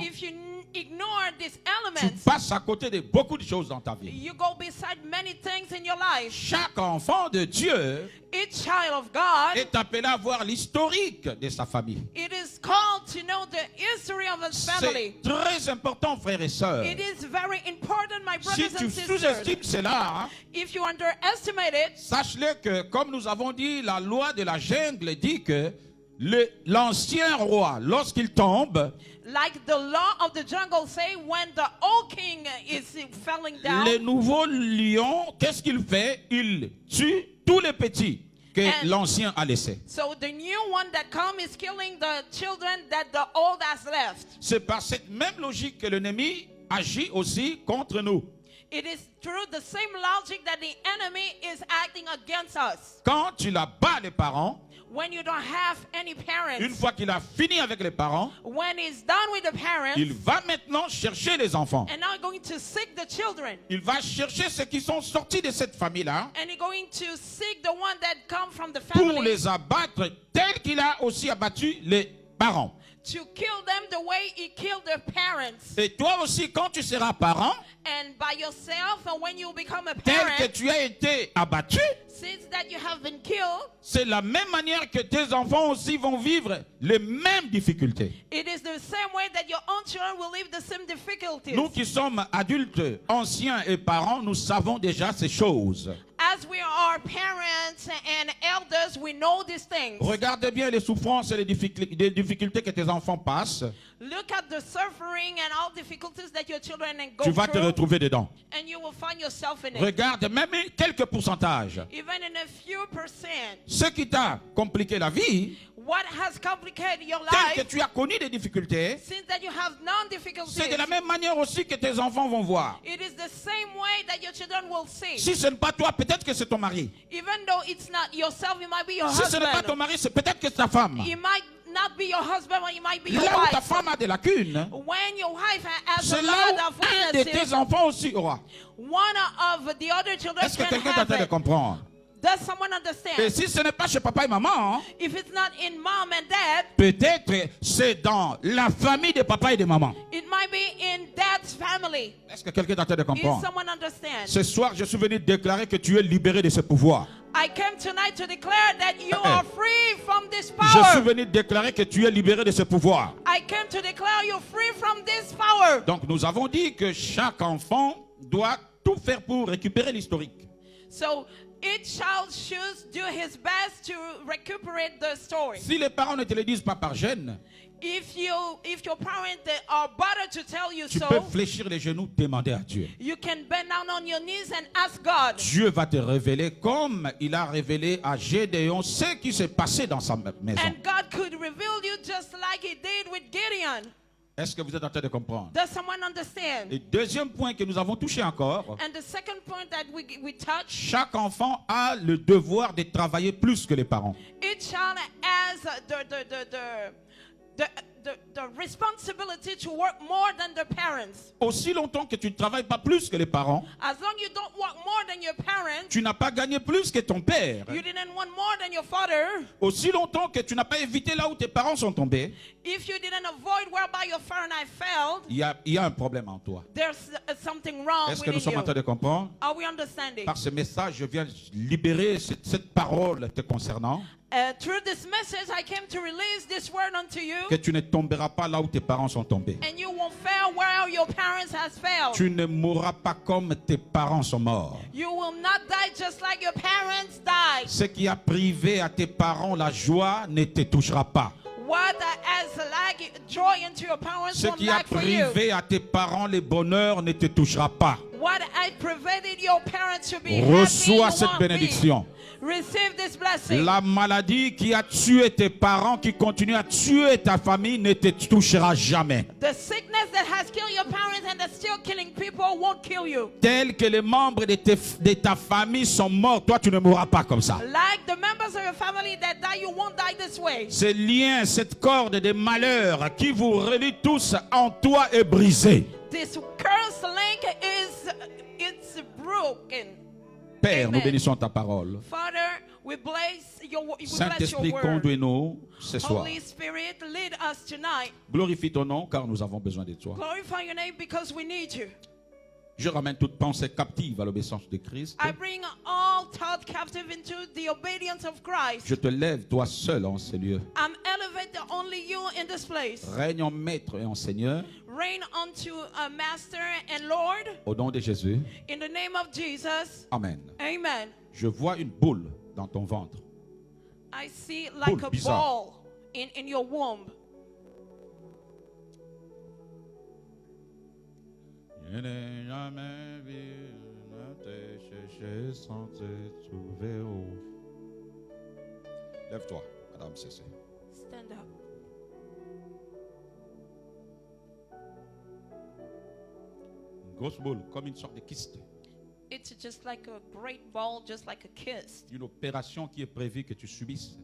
if you ignore these tu elements, passes à côté de beaucoup de choses dans ta vie. you go beside many things in your life. Chaque enfant de Dieu Each child of God, est appelé à voir l'historique de sa famille. it is called to know the history of his family. C'est très important, frères et sœurs. It is very important, my Si brothers tu and sisters. sous-estimes cela, If you underestimate it, sache-le que, comme nous avons dit, la loi de la jungle dit que l'ancien roi, lorsqu'il tombe, like the law of the jungle say, when the old king is falling down, le nouveau lion, qu'est-ce qu'il fait? Il tue tous les petits que l'ancien a laissés. so the new one that come is killing the children that the old has left. C'est par cette même logique que l'ennemi agit aussi contre nous. It is through the same logic that the enemy is acting against us. Quand tu la bats les parents, When you don't have any une parents, fois qu'il a fini avec les parents, when he's done with the parents, il va maintenant chercher les enfants. and now going to seek the children, Il va chercher ceux qui sont sortis de cette famille-là and he's going to seek the one that come from the pour family, les abattre tel qu'il a aussi abattu les parents. to kill them the way he killed their parents. Et toi aussi, quand tu seras parent, And by yourself, and when you become a tel que parent, tu as été abattu, since that you have been killed, c'est la même manière que tes enfants aussi vont vivre les mêmes difficultés. it is the same way that your own children will live the same difficulties. Nous qui sommes adultes, anciens et parents, nous savons déjà ces choses. As we are parents and elders, we know these things. Regarde bien les souffrances et les difficultés que tes enfants passent. Look at the suffering and all difficulties that your children go Tu vas te through, retrouver dedans. and you will find yourself in it. Regarde même quelques pourcentages. Even in a few percent. Ce qui t'a compliqué la vie, What has complicated your tel que life, tu as connu des difficultés, since that you have non-difficulties, c'est de la même manière aussi que tes enfants vont voir. it is the same way that your children will see. Si ce n'est pas toi, peut-être que c'est ton mari. Even though it's not yourself, it might be your Si ce n'est pas ton husband. mari, c'est peut-être que c'est ta femme. It might not be your husband, but it might be your Là où ta wife. femme a des lacunes, When your wife has c'est a là lot of où un de weaknesses, tes enfants aussi aura. one of the other children Est-ce que can quelqu'un est en have train de it. comprendre? Does someone Et understand? si ce n'est pas chez papa et maman, If it's not in mom and dad, peut-être c'est dans la famille de papa et de maman. it might be in dad's family. Est-ce que quelqu'un est en train de If comprendre? someone understands? Ce soir, je suis venu déclarer que tu es libéré de ce pouvoir. I came tonight to declare that you are free from this Je suis power. venu déclarer que tu es libéré de ce pouvoir. I came to declare you free from this power. Donc nous avons dit que chaque enfant doit tout faire pour récupérer l'historique. So each child should do his best to recuperate the story. Si les parents ne te le disent pas par gêne, If your parents they are bothered to tell you tu peux so, fléchir les genoux, demander à Dieu. you can bend down on your knees and ask God. Dieu va te révéler comme il a révélé à Gédéon ce qui s'est passé dans sa maison. And God could reveal you just like He did with Gideon. Est-ce que vous êtes en train de comprendre? Does someone understand? Et deuxième point que nous avons touché encore, And the second point that we touch, chaque enfant a le devoir de travailler plus que les parents. each child has the responsibility to work more than their parents. Aussi longtemps que tu ne travailles pas plus que les parents, As long you don't work more than your parents, tu n'as pas gagné plus que ton père. you didn't want more than your father. Aussi longtemps que tu n'as pas évité là où tes parents sont tombés, If you didn't avoid whereby your father and I failed, il y a un problème en toi. there's something wrong Est-ce que nous within sommes en train you. de comprendre? Are we understanding? Par ce message, je viens libérer cette parole te concernant, Through this message, I came to release this word unto you, que tu ne tomberas pas là où tes parents sont tombés. and you won't fail where your parents has failed. Tu ne mourras pas comme tes parents sont morts. You will not die just like your parents died. Ce qui a privé à tes parents la joie ne te touchera pas. What has like joy into your parents Ce won't qui a lack for you. privé à tes parents le bonheur ne te touchera pas. What I prevented your parents to be Reçois happy, you cette won't bénédiction. be. Receive this blessing. La maladie qui a tué tes parents, qui continue à tuer ta famille, ne te touchera jamais. The sickness that has killed your parents and that's still killing people won't kill you. Tel que les membres de ta famille sont morts, toi tu ne mourras pas comme ça. Like the members of your family that die, you won't die this way. Ce lien, cette corde de malheur qui vous relie tous en toi est brisée. This cursed link it's broken. Père, nous Amen. bénissons ta parole. Father, We bless your Saint-Esprit, word. conduis-nous ce soir. Holy Spirit, lead us tonight. Glorifie ton nom car nous avons besoin de toi. Glorify your name because we need you. Je ramène toute pensée captive à l'obéissance de Christ. I bring all thought captive into the obedience of Christ. Je te lève, toi seul, en ces lieux. I'm elevated only you in this place. Règne en maître et en Seigneur, Reign unto a master and Lord. au nom de Jésus. In the name of Jesus. Amen. Amen. Je vois une boule dans ton ventre. I see like Boule a bizarre. ball in your womb. Je n'ai jamais vu te chercher sans te trouver. Lève-toi, Madame Cessé. Stand up. Une grosse boule, comme une sorte de kyste. It's just like a great ball, just like a kiss. Une opération qui est prévue que tu subisses.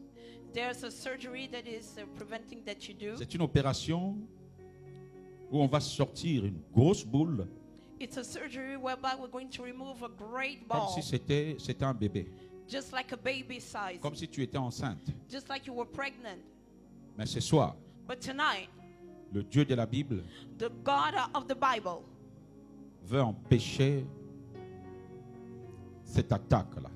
There's a surgery that is preventing that you do. C'est une opération où on va sortir une grosse boule, It's a surgery whereby we're going to remove a great comme ball, si c'était un bébé, just like a baby size, comme si tu étais enceinte. just like you were pregnant. Mais ce soir, But tonight, le Dieu de la Bible the God of the Bible veut empêcher cette attaque-là.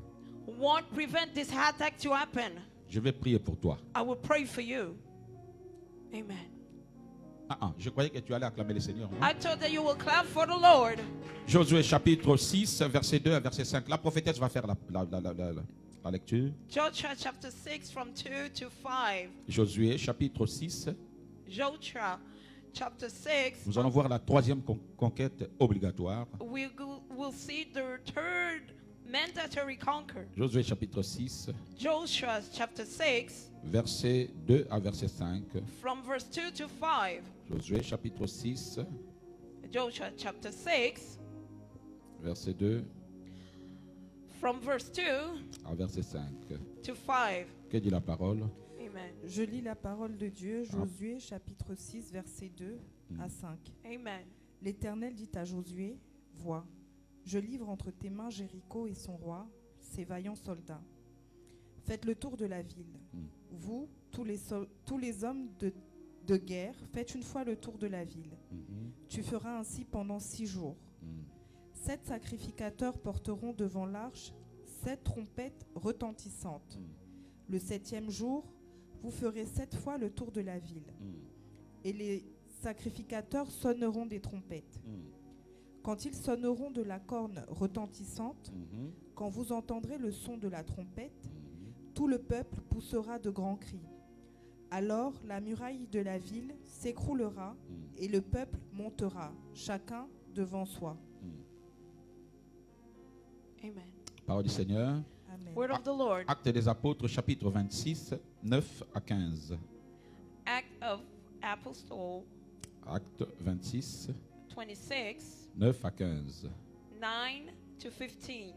won't prevent this attack to happen. Je vais prier pour toi. I will pray for you. Amen. Je croyais que tu allais acclamer le Seigneur. Non? I thought that you will clap for the Lord. Josué chapitre 6, verset 2 à verset 5. La prophétesse va faire la lecture. Joshua chapter 6 from 2 to 5. Josué chapitre 6. Joshua chapter 6. Nous allons voir la troisième conquête obligatoire. We'll see the third mandatory conquer. Josué chapitre 6, Joshua chapter 6 verset 2 à verset 5. from verse 2 to 5. Josué chapitre 6, Joshua chapter 6 verset 2 from verse 2 à verset 5. to 5. Que dit la parole? Amen. Je lis la parole de Dieu, Josué chapitre 6, versets 2 à 5. Amen. L'Éternel dit à Josué, vois, je livre entre tes mains Jéricho et son roi, ses vaillants soldats. Faites le tour de la ville. Vous, tous les hommes de guerre, faites une fois le tour de la ville. Tu feras ainsi pendant 6 jours. 7 sacrificateurs porteront devant l'arche 7 trompettes retentissantes. Le 7e jour, vous ferez 7 fois le tour de la ville. Et les sacrificateurs sonneront des trompettes. Quand ils sonneront de la corne retentissante, quand vous entendrez le son de la trompette, tout le peuple poussera de grands cris. Alors la muraille de la ville s'écroulera et le peuple montera, chacun devant soi. Amen. Parole du Seigneur. Amen. Word of the Lord. Actes des Apôtres, chapitre 26, 9 à 15. Act of Apostle Acte 26, 26, 9 à 15. 9 to 15.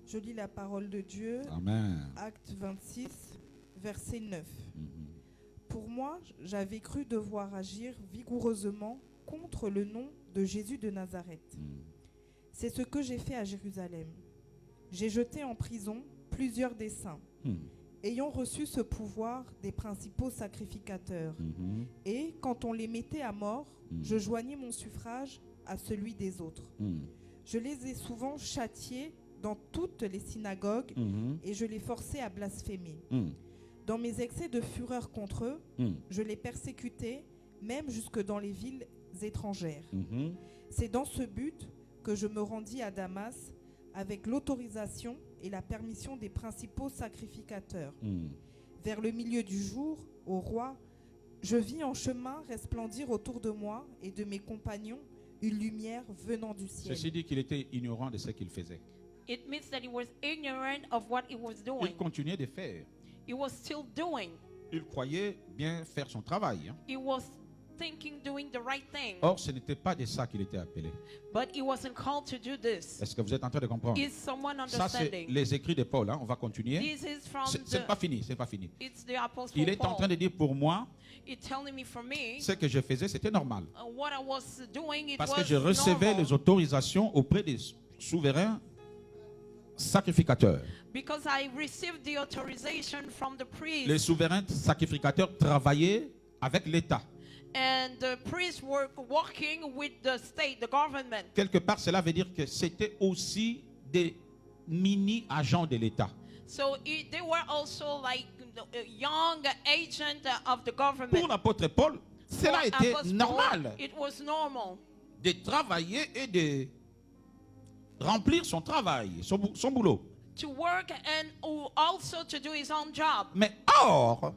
Je lis la parole de Dieu, Amen. Acte 26, verset 9. Pour moi, j'avais cru devoir agir vigoureusement contre le nom de Jésus de Nazareth. C'est ce que j'ai fait à Jérusalem. J'ai jeté en prison plusieurs des saints, ayant reçu ce pouvoir des principaux sacrificateurs. Et quand on les mettait à mort, je joignais mon suffrage à celui des autres. Je les ai souvent châtiés dans toutes les synagogues et je les forçais à blasphémer. Dans mes excès de fureur contre eux, je les persécutais, même jusque dans les villes étrangères. C'est dans ce but que je me rendis à Damas avec l'autorisation et la permission des principaux sacrificateurs. Vers le milieu du jour, au roi, je vis en chemin resplendir autour de moi et de mes compagnons une lumière venant du ciel. Ceci dit qu'il était ignorant de ce qu'il faisait. It means that he was ignorant of what he was Il doing. continuait de faire. He was still doing. Il croyait bien faire son travail. He was thinking doing the right thing. Or, ce n'était pas de ça qu'il était appelé. But he wasn't called to do this. Est-ce que vous êtes en train de comprendre? Is someone Ça, c'est understanding? les écrits de Paul. Hein. On va continuer. This is from C'est pas fini, c'est pas fini. it's the apostle Il est en train Paul. de dire pour moi, It's telling me for me, ce que je faisais, c'était normal. what I was doing, it Parce was que je recevais normal. les autorisations auprès des souverains sacrificateurs. Because I received the authorization from the priest. Les souverains sacrificateurs travaillaient avec l'État. And the priests were working with the state, the government. Quelque part, cela veut dire que c'était aussi des mini-agents de l'État. So they were also like the young agent of the Pour government. l'apôtre Paul, cela For était Apostle normal Paul, it was normal de travailler et de remplir son travail, son boulot. to work and also to do his own job. Mais or,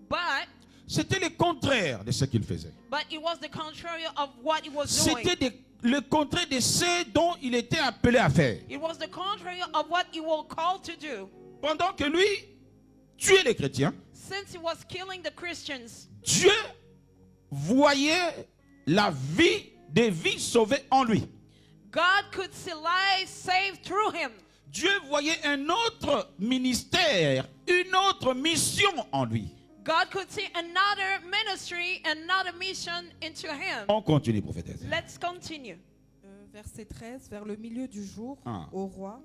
But c'était le contraire de ce qu'il faisait. it was the contrary of what he was doing. C'était le contraire de ce dont il était appelé à faire. It was the contrary of what he was called to do. Pendant que lui tuait les chrétiens, Since he was killing the Christians, Dieu voyait la vie des vies sauvées en lui. God could see lives saved through him. Dieu voyait un autre ministère, une autre mission en lui. God could see another ministry, another mission into him. On continue, prophétesse. Let's continue. Verset 13, vers le milieu du jour, Ah. ô roi,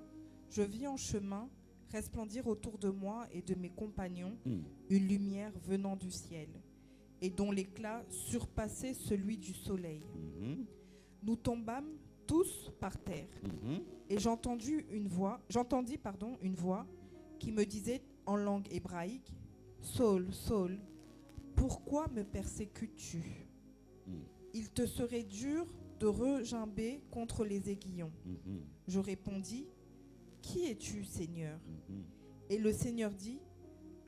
je vis en chemin resplendir autour de moi et de mes compagnons une lumière venant du ciel, et dont l'éclat surpassait celui du soleil. Nous tombâmes tous par terre, et j'entendis une voix qui me disait en langue hébraïque, Saul, Saul, pourquoi me persécutes-tu? Il te serait dur de regimber contre les aiguillons. Je répondis, qui es-tu, Seigneur? Et le Seigneur dit,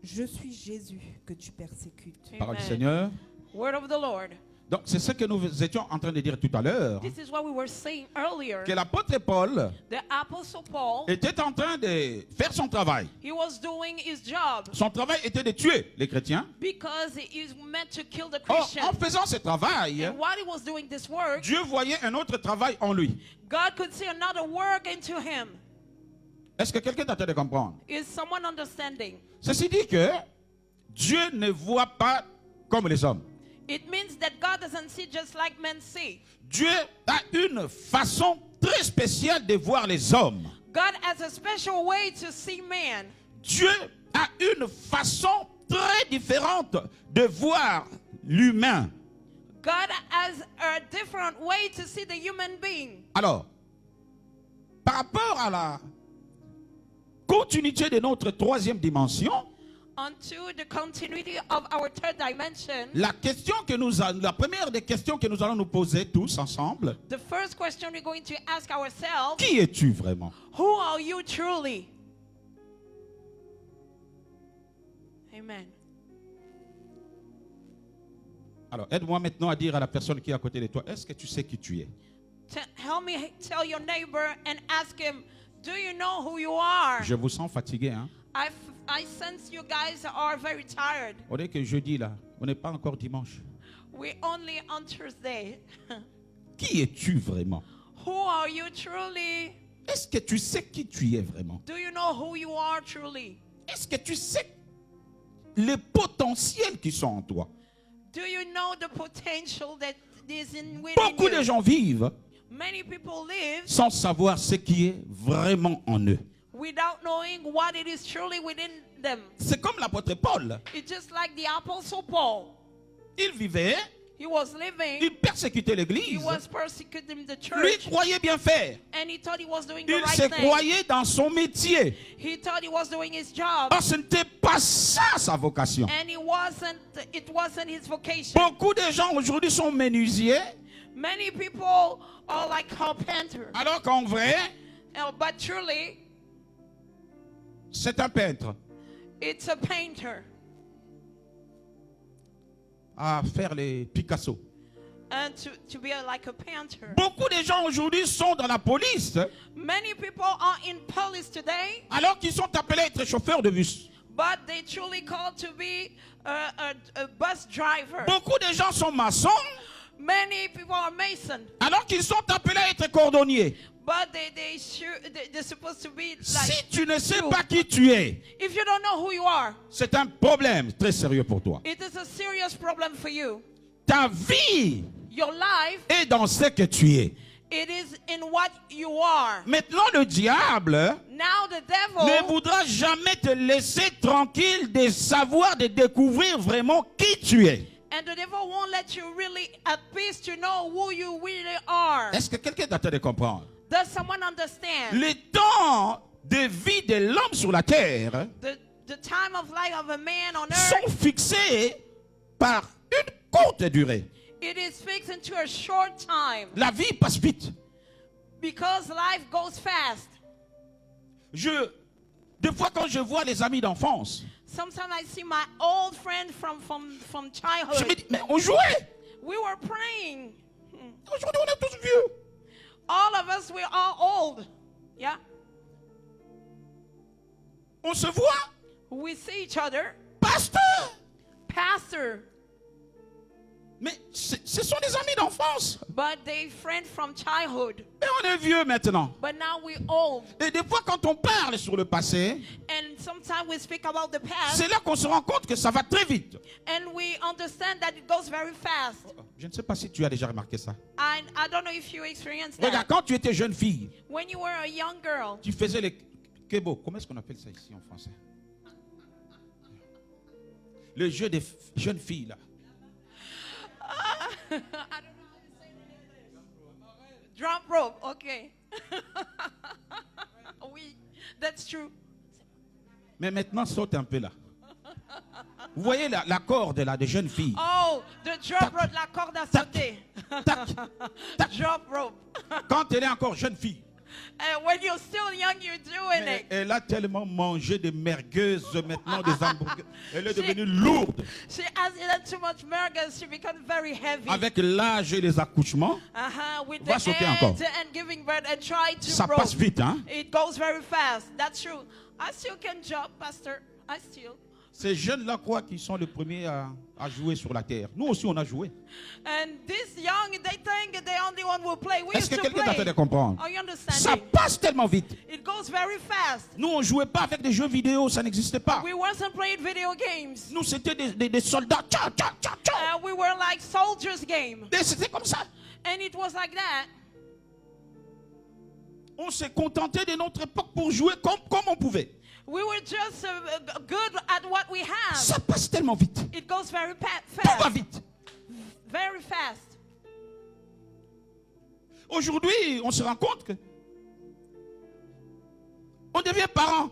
je suis Jésus que tu persécutes. Parole du Amen. Seigneur. Word of the Lord. Donc, c'est ce que nous étions en train de dire tout à l'heure. This is what we were saying earlier. Que l'apôtre Paul The apostle Paul, était en train de faire son travail. he was doing his job Son travail était de tuer les chrétiens. because he is meant to kill the Or, Christians. en faisant ce travail, And while he was doing this work, Dieu voyait un autre travail en lui. God could see another work into him. Est-ce que quelqu'un est en train de comprendre? Is someone understanding? Ceci dit que Dieu ne voit pas comme les hommes. It means that God doesn't see just like men see. Dieu a une façon très spéciale de voir les hommes. God has a special way to see man. Dieu a une façon très différente de voir l'humain. God has a different way to see the human being. Alors, par rapport à la continuité de notre troisième dimension, Onto the continuity of our third dimension, la première des questions que nous allons nous poser tous ensemble, the first question we're going to ask ourselves, qui es-tu vraiment? who are you truly? Amen. Alors, aide-moi maintenant à dire à la personne qui est à côté de toi, est-ce que tu sais qui tu es? Help me tell your neighbor and ask him, do you know who you are? Je vous sens fatigué, hein? I sense you guys are very tired. On est que jeudi là, on n'est pas encore dimanche. We're only on Thursday. Qui es-tu vraiment? Who are you truly? Est-ce que tu sais qui tu es vraiment? Do you know who you are truly? Est-ce que tu sais les potentiels qui sont en toi? Do you know the potential that is in within Beaucoup you? de gens vivent Many people live sans savoir ce qui est vraiment en eux. without knowing what it is truly within them. C'est comme l'apôtre Paul. It's just like the apostle Paul. Il vivait, He was living, il persécutait he l'église. was persecuting the Lui church, croyait bien faire. and he thought he was doing the Il right se thing. croyait dans son métier. He thought he was doing his job, Or, ce n'était pas ça sa vocation. and it wasn't his vocation. Beaucoup de gens aujourd'hui sont menuisiers, Many people are like carpenters, alors qu'en vrai, but truly, c'est un peintre. it's a painter. À faire les Picasso. And to be like a painter. Beaucoup de gens aujourd'hui sont dans la police, Many people are in police today, alors qu'ils sont appelés à être chauffeurs de bus. but they truly called to be a bus driver. Beaucoup de gens sont maçons Many people are mason, alors qu'ils sont appelés à être cordonniers. but they're supposed to be like. Si tu ne sais pas qui tu es, If you don't know who you are, c'est un problème très sérieux pour toi. it is a serious problem for you. Ta vie Your life, est dans ce que tu es. it is in what you are. Maintenant, le diable Now the ne devil voudra jamais te laisser tranquille de savoir, de découvrir vraiment qui tu es. and the devil won't let you really at peace to know who you really are. Est-ce que quelqu'un est en train de comprendre? Does someone understand? Les temps de vie de l'homme sur la terre The time of life of a man on earth, sont fixés par une courte durée. it is fixed into a short time La vie passe vite. because life goes fast. Des fois, quand je vois les amis d'enfance, Sometimes I see my old friend from je me childhood. dis, mais on jouait. We were praying. Aujourd'hui, on est tous vieux. All of us, we're all old. Yeah. On se voit. We see each other. Pasteur. Pastor. Mais ce sont des amis d'enfance. But they friend from childhood. Mais on est vieux maintenant. But now we're old. Et des fois, quand on parle sur le passé, And sometimes we speak about the past. c'est là qu'on se rend compte que ça va très vite. And we understand that it goes very fast. Je ne sais pas si tu as déjà remarqué ça. I don't know if you experienced Regarde, that. quand tu étais jeune fille, When you were a young girl, tu faisais les kebo. Comment est-ce qu'on appelle ça ici en français? Le jeu des jeunes filles, là. I don't know how to say it. Drop rope, okay. Oui, that's true. Mais maintenant, saute un peu là. Vous voyez la corde là des jeunes filles. Oh, the drop rope, la corde à sauter. Tac, tac. Drop rope. Quand elle est encore jeune fille. And when you're still young, you're doing Mais it. elle a tellement mangé des mergueuses maintenant, des hamburgers. Elle est devenue lourde. She has eaten too much burgers. She becomes very heavy. Avec l'âge et les accouchements, With Va the sauter encore. and giving birth and try to ça rope. passe vite, hein? It goes very fast. That's true. I still can jump, Pastor. I still. Ces jeunes-là croient qu'ils sont les premiers à jouer sur la terre. Nous aussi, on a joué. And this young, they think they're the only one who play. We Est-ce used que to quelqu'un est en train de play. comprendre? Are you Ça understanding? passe tellement vite. It goes very fast. Nous, on ne jouait pas avec des jeux vidéo, ça n'existait pas. We wasn't playing video games. Nous, c'était des soldats. Tcha, tcha, tcha, tcha. We were like soldiers game. Et c'était comme ça. And it was like that. On s'est contenté de notre époque pour jouer comme on pouvait. We were just good at what we have. Ça passe tellement vite. It goes very Tout va fast. vite. Very fast. Aujourd'hui, on se rend compte que on devient parents.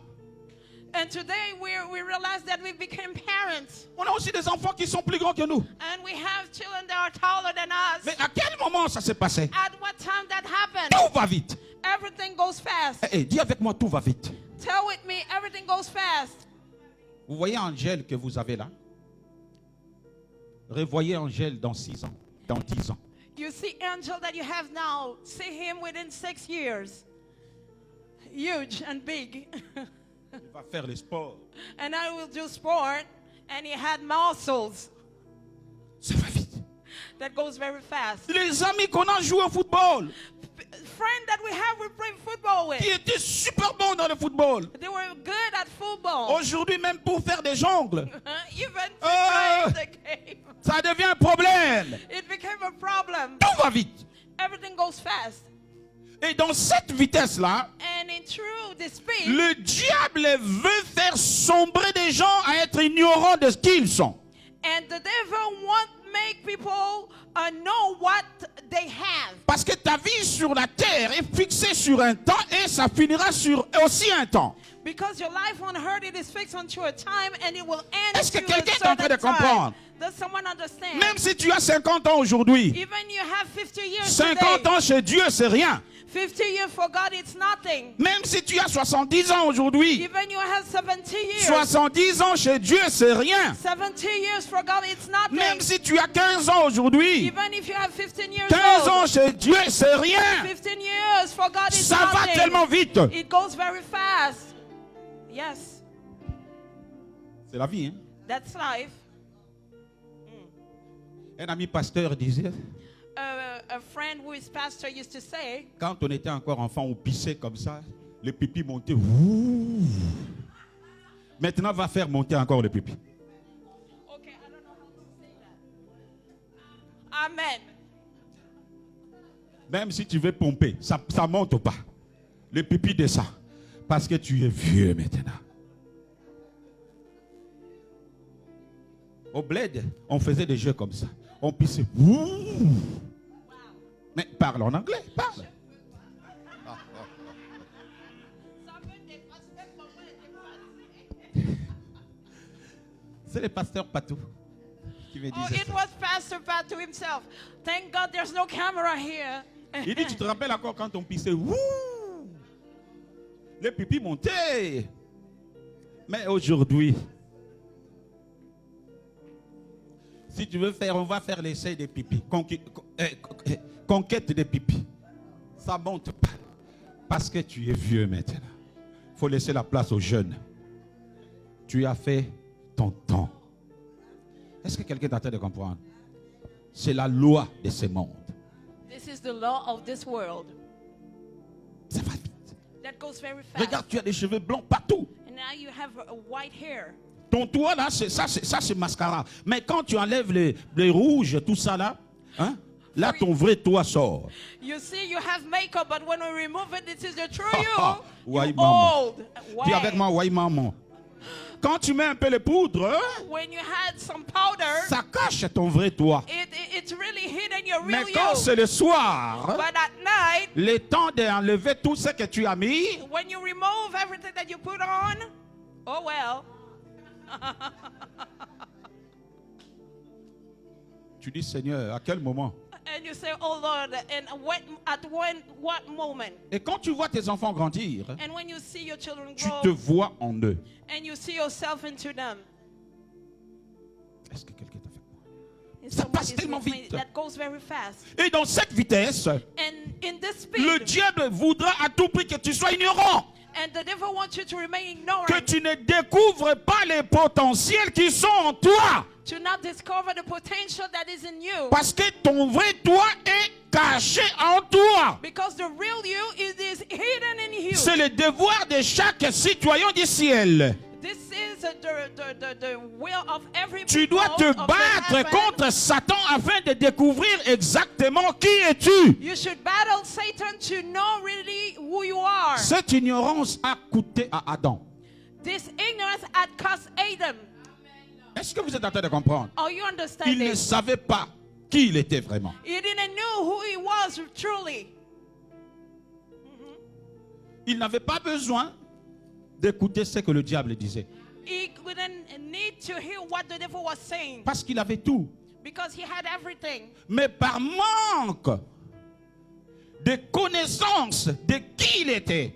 And today we realize that we became parents. On a aussi des enfants qui sont plus grands que nous. And we have children that are taller than us. Mais à quel moment ça s'est passé? At what time that happened? Tout va vite. Everything goes fast. Dis avec moi, tout va vite. Tell with me, everything goes fast. Vous voyez Angèle que vous avez là? Revoyez Angèle dans 6 ans, dans 10 ans. You see Angel that you have now. See him within 6 years. Huge and big. Il va faire les sports. And I will do sport. And he had muscles. Ça va vite. That goes very fast. Les amis qu'on a joué au football, Friend that we have, we play football with. qui étaient super bons dans le football. They were good at football. Aujourd'hui, même pour faire des jongles, Even to Oh. play the game. ça devient un problème. It became a problem. Tout va vite. Everything goes fast. Et dans cette vitesse-là, And in true the speed, le diable veut faire sombrer des gens à être ignorants de ce qu'ils sont. and the devil won't make people know what they have. Parce que ta vie sur la terre est fixée sur un temps et ça finira sur aussi un temps. Because your life on earth, it is fixed unto a time and it will end Est-ce que to quelqu'un a est en train de certain comprendre? time. Does someone understand? Même si tu as 50 ans aujourd'hui, Even you have 50 years 50 today, ans chez Dieu, c'est rien. 50 years for God, it's nothing. Même si tu as 70 ans aujourd'hui, Even you have 70 years, 70 ans chez Dieu, c'est rien. 70 years for God, it's nothing. Même si tu as 15 ans aujourd'hui, Even if you have 15 years 15 ans old, chez Dieu, c'est rien. 15 years for God, it's Ça va nothing. tellement vite. It goes very fast. Yes. C'est la vie, hein? That's life. Un ami pasteur disait, A friend who is pastor used to say, quand on était encore enfant, on pissait comme ça, le pipi montait. Ouh. Maintenant, va faire monter encore le pipi. okay, I don't know how to say that. Amen. Même si tu veux pomper, ça monte pas. Le pipi descend. Parce que tu es vieux maintenant. Au bled, on faisait des jeux comme ça. On pissait. Ouh. Mais parle en anglais, parle. C'est le pasteur Patou qui me Oh, disait it ça. was Pastor Pat to himself. Thank God there's no camera here. Il dit, tu te rappelles encore quand on pissait, ouh, le pipi montait. Mais aujourd'hui, si tu veux faire, on va faire l'essai des pipis. Conquête des pipis. Ça monte pas. Parce que tu es vieux maintenant. Il faut laisser la place aux jeunes. Tu as fait ton temps. Est-ce que quelqu'un est en train de comprendre? C'est la loi de ce monde. This is the law of this world. Ça va vite. That goes very fast. Regarde, tu as des cheveux blancs partout. And now you have white hair. Ton toit là, c'est mascara. Mais quand tu enlèves les rouges, tout ça là, hein, là ton vrai toit sort. You see, you have makeup, but when we remove it, this is the true Ah, you. ouais, You're maman. old. Dis avec moi, ouais maman. Quand tu mets un peu de poudre, hein, When you had some powder, ça cache ton vrai toit. it's really hidden your Mais real quand you. c'est le soir, But at night, le temps d'enlever tout ce que tu as mis, when you remove everything that you put on, oh well. tu dis Seigneur, à quel moment? And you say, oh Lord, and what moment? Et quand tu vois tes enfants grandir, And when you see your children tu grow, te vois en eux. and you see yourself into them, Est-ce que quelqu'un t'a fait moi? and Ça someone passe is tellement with me, vite. that goes very fast. Et dans cette vitesse, And in this speed, le diable voudra à tout prix que tu sois ignorant. and the devil wants you to remain ignorant, Que tu ne découvres pas les potentiels qui sont en toi. to not discover the potential that is in you. Parce que ton vrai toi est caché en toi. Because the real you is hidden in you. C'est le devoir de chaque citoyen du ciel. This is the will of every Tu people dois te of the battre heaven. contre Satan afin de découvrir exactement qui es-tu. You should battle Satan to know really who you are. Cette ignorance a coûté à Adam. This ignorance had cost Adam. Est-ce que vous êtes en train de comprendre? Oh, you understand Il ne this? savait pas qui il était vraiment. He didn't know who he was truly. Il n'avait pas besoin d'écouter ce que le diable disait. He didn't need to hear what the devil was saying Parce qu'il avait tout. because he had everything. Mais par manque de connaissance de qui il était,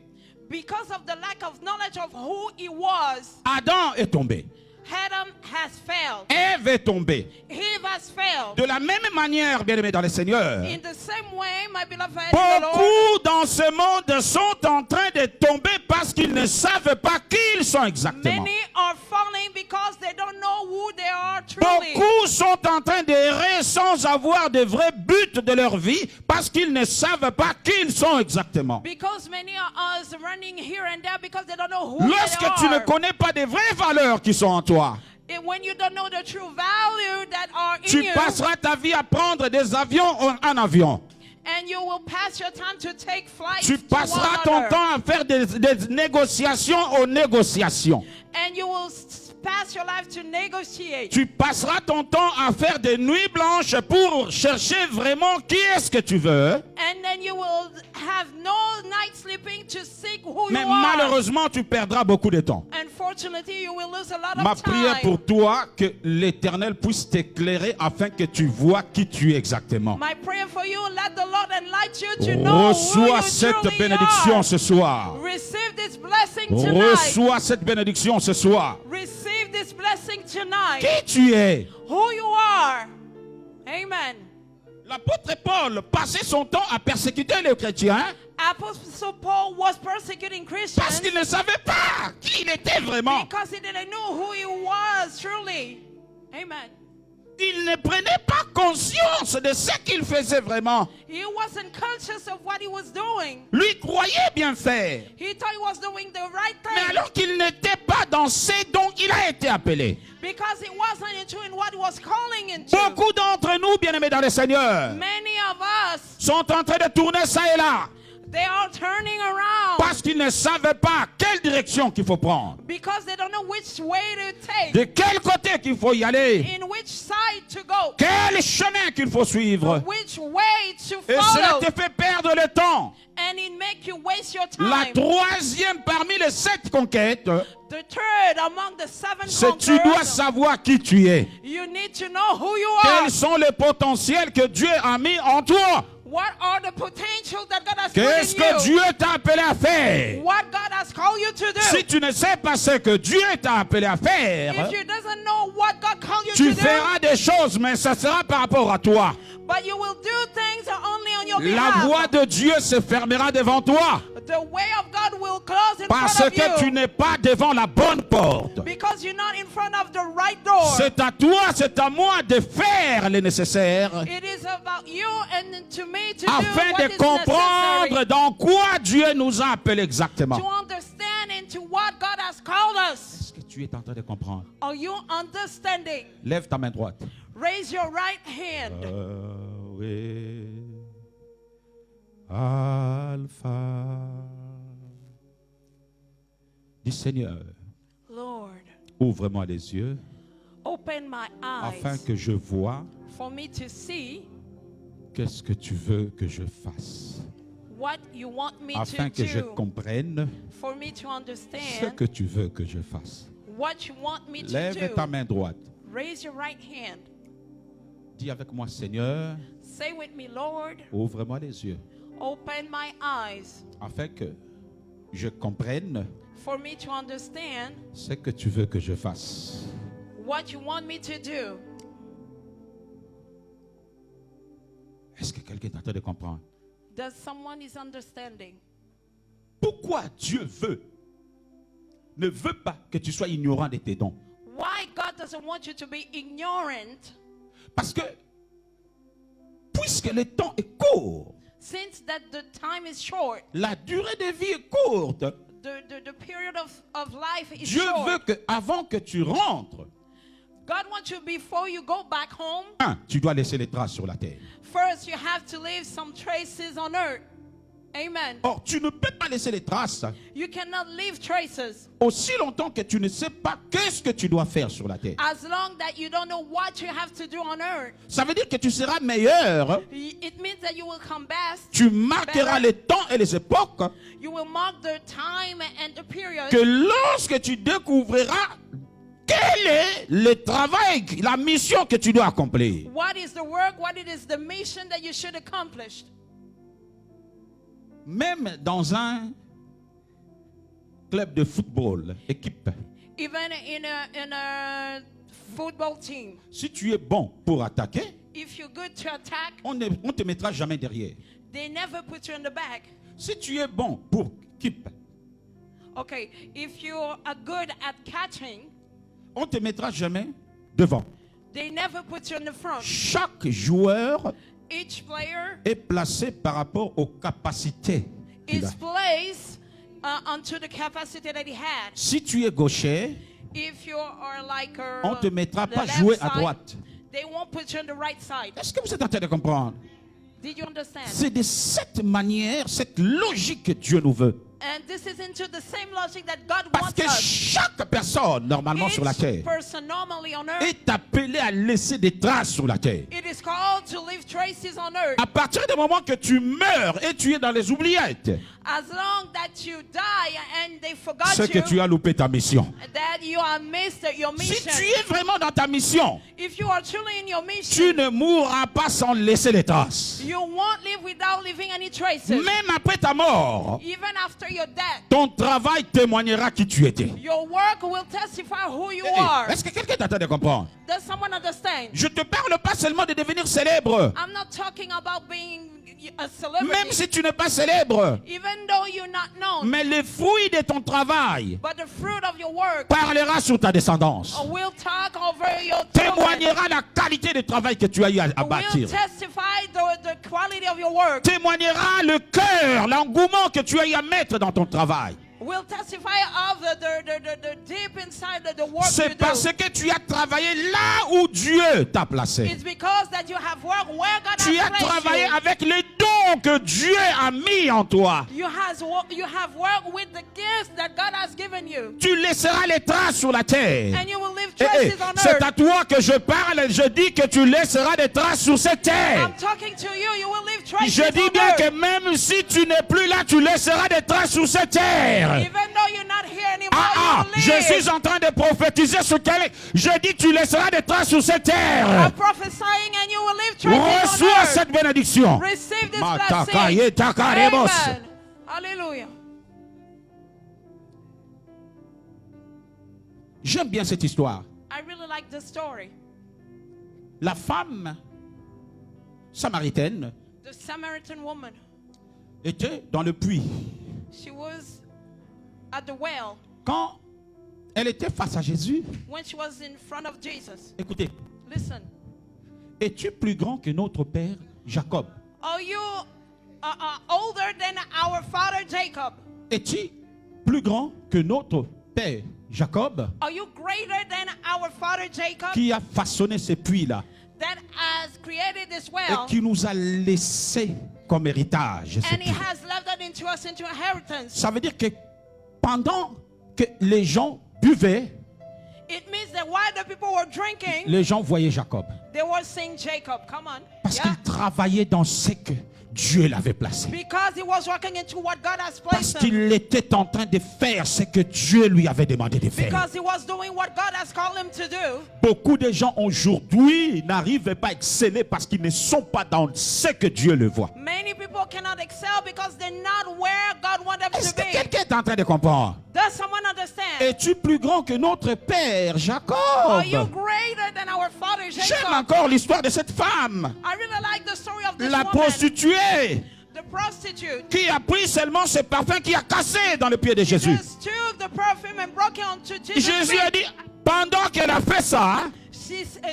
Because of the lack of knowledge of who he was, Adam est tombé. Adam has failed. Ève est tombée. Eve has failed. De la même manière, bien-aimés dans le Seigneur, In the same way, my beloved in the Lord, beaucoup dans ce monde sont en train de tomber parce qu'ils ne savent pas qui ils sont exactement. many are falling because they don't know who they are truly. Beaucoup sont en train d'errer sans avoir de vrais buts de leur vie parce qu'ils ne savent pas qui ils sont exactement. Because many are us running here and there because they don't know who Lorsque they tu ne are. connais pas des vraies valeurs qui sont en toi, And when you don't know the true value that are in tu you, passeras ta vie à prendre des avions en avion. and you will pass your time to take flight Tu to passeras one ton another. temps à faire des négociations aux négociations. And you will pass your life to negotiate. Tu passeras ton temps à faire des nuits blanches pour chercher vraiment qui est-ce que tu veux. And then you will have no night sleeping to seek who Mais you are. malheureusement, tu perdras beaucoup de temps. Unfortunately, you will lose a lot Ma of prière time. pour toi, que l'Éternel puisse t'éclaire afin que tu vois qui tu es exactement. My prayer for you, let the Lord enlighten you to know who Reçois you cette truly bénédiction are. ce soir. Receive this blessing tonight. Reçois cette bénédiction ce soir. Receive this blessing tonight. Qui tu es? Who you are. Amen. L'apôtre Paul passait son temps à persécuter les chrétiens Apostle Paul was persecuting Parce Christians qu'il ne savait pas qui il était vraiment. because he didn't know who he was truly. Amen. Il ne prenait pas conscience de ce qu'il faisait vraiment. He wasn't conscious of what he was doing. Lui croyait bien faire. He thought he was doing the right Mais thing alors qu'il n'était pas dans ce dont il a été appelé. because he wasn't into what he was calling into. Beaucoup d'entre nous, bien-aimés dans le Seigneur, Many of us, sont en train de tourner ça et là. they are turning around Parce qu'ils ne savaient pas quelle direction qu'il faut prendre. because they don't know which way to take, De quel côté qu'il faut y aller. in which side to go, Quel chemin qu'il faut suivre. which way to Et cela follow, te fait perdre le temps. and it make you waste your La time. troisième parmi les 7 conquêtes, The third among the 7 c'est tu dois conquerors, savoir qui tu es. you need to know who you are. Quels sont les potentiels que Dieu a mis en toi? What are the potential that God has Qu'est-ce put in que you? Dieu t'a appelé à faire? What God has called you to do. Si tu ne sais pas ce que Dieu t'a appelé à faire, If you doesn't know what God called you tu to feras des choses, mais ça sera par rapport à toi. do, but you will do things only on your La behalf. voie de Dieu se fermera devant toi The way of God will close in parce front of que tu you n'es pas devant la bonne porte. because you're not in front of the right door. C'est à toi, c'est à moi de faire le nécessaire It is about you and to me to afin do what de is comprendre necessary dans quoi Dieu nous a appelés exactement. to understand into what God has called us. Est-ce que tu es en train de comprendre? Are you understanding? Lève ta main droite. Raise your right hand. Alpha. Dis Seigneur, Lord, ouvre-moi les yeux open my afin eyes que je vois for me to see qu'est-ce que tu veux que je fasse. what you want me Afin to que je do, comprenne for me to ce understand que tu veux que je fasse. what you want me to Lève ta do. main droite. Raise your right hand. Dis avec moi, Seigneur, Say with me, Lord, ouvre-moi les yeux open my eyes afin que je comprenne for me to understand ce que tu veux que je fasse. what you want me to do. Est-ce que quelqu'un est en train de comprendre? Does someone is understanding? Pourquoi Dieu ne veut pas que tu sois ignorant de tes dons? Why God doesn't want you to be ignorant? Parce que puisque le temps est court, Since that the time is short, la durée de vie est courte, the period of life is Dieu short. veut que avant que tu rentres, God wants you before you go back home. tu dois laisser les traces sur la terre. First, you have to leave some traces on earth. Amen. Or, tu ne peux pas laisser les traces You cannot leave traces aussi longtemps que tu ne sais pas qu'est-ce que tu dois faire sur la terre. as long that you don't know what you have to do on earth. Ça veut dire que tu seras meilleur. It means that you will come best. Tu marqueras les temps et les époques You will mark the time and the period. que lorsque tu découvriras quel est le travail, la mission que tu dois accomplir. What is the work? What it is the mission that you should accomplish? Même dans un club de football, équipe, Even in a football team, si tu es bon pour attaquer, if you're good to attack, on ne te mettra jamais derrière. they never put you in the back. Si tu es bon pour keep, Okay, if you are good at catching, on ne te mettra jamais devant. they never put you in the front. Chaque joueur Each player est placé par rapport aux capacités qu'il a. is placed onto the capacity that he had. Si tu es gaucher, If you are like on ne te mettra the pas left jouer à side, droite. they won't put you on the right side. Est-ce que vous êtes en train de comprendre? Did you understand? C'est de cette manière, cette logique que Dieu nous veut. And this is into the same logic that God Parce wants que us. chaque personne, normalement sur la terre, Each person normally on earth, est appelée à laisser des traces sur la terre. it is called to leave traces on earth. À partir du moment que tu meurs et tu es dans les oubliettes, As long that you die and they forgot c'est que tu you, as loupé ta mission. that you are missed your Si mission. tu es vraiment dans ta mission, If you are truly in your tu mission, ne mourras pas sans laisser les traces. you won't live without leaving any traces. Même après ta mort, Even after your death, ton travail témoignera qui tu étais. your work will testify who you Eh, are. Est-ce que quelqu'un t'attend de comprendre? Does someone understand? Je ne te parle pas seulement de devenir célèbre. I'm not talking about being, a celebrity, même si tu n'es pas célèbre, even though you're not known, mais le fruit de ton travail but the fruit of your work parlera sur ta descendance, will talk over your children, témoignera la qualité de travail que tu as eu à will bâtir, testify the quality of your work, témoignera le cœur, l'engouement que tu as eu à mettre dans ton travail. will testify of the deep inside of the work C'est you parce do. que tu as travaillé là où Dieu t'a placé. It's because that you have worked where God Tu as has placed travaillé you. avec les dons que Dieu a mis en toi. You have worked with the gifts that God has given you. Tu laisseras les traces sur la terre. And you will leave Eh, traces on c'est earth. à toi que je parle et je dis que tu laisseras des traces sur cette terre. I'm talking to you. You will leave traces Je dis on bien earth. que même si tu n'es plus là, tu laisseras des traces sur cette terre. Even though you're not here anymore, Ah, you je will live. suis en train de prophétiser sur quel... Je dis tu laisseras des traces sur cette terre. I'm prophesying and you will leave traces on Reçois earth. cette bénédiction. Receive this Matakaye blessing. takaremos. Amen. Hallelujah. J'aime bien cette histoire. I really like this story. La femme samaritaine The Samaritan woman, était dans le puits. she was at the well Quand elle était face à Jésus, when she was in front of Jesus. écoutez, Listen, es-tu plus grand que notre père Jacob? are you older than our father Jacob? Es-tu plus grand que notre père Jacob Are you greater than our father Jacob qui a façonné ces puits-là that has created this et well qui nous a laissé comme héritage ces and he puits? has left that into us into inheritance? Ça veut dire que pendant que les gens buvaient, It means that while the people were drinking, les gens voyaient Jacob they were seeing Jacob. Come on. parce Yeah. qu'il travaillait dans ce que Dieu l'avait placé. Because he was walking into what God has Parce placed him. qu'il était en train de faire ce que Dieu lui avait demandé de faire. Because he was doing what God has called him to do. Beaucoup de gens aujourd'hui n'arrivent pas à exceller parce qu'ils ne sont pas dans ce que Dieu le voit. Many people cannot excel because they're not where God wants them Est-ce to que be. quelqu'un est en train de comprendre? Does someone understand? Es-tu plus grand que notre père Jacob? Are you greater than our father J'aime Jacob? encore l'histoire de cette femme, I really like the story of this la woman, prostituée, the prostitute. qui a pris seulement ce parfum qui a cassé dans le pied de Jésus. Just took the perfume and broke it onto Jesus' Jésus a feet. dit, pendant qu'elle a fait ça,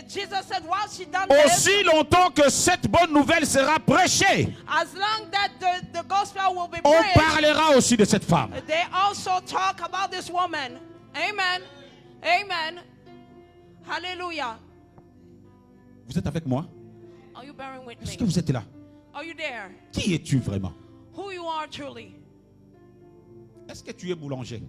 Jesus said, while she done this, aussi longtemps que cette bonne nouvelle sera prêchée, as long that the gospel will be on preached, parlera aussi de cette femme. they also talk about this woman. Amen. Amen. Hallelujah. Vous êtes avec moi? Are you bearing with Est-ce que me? vous êtes là? Are you there? Qui es-tu vraiment? Who you are truly? Est-ce que tu es boulanger?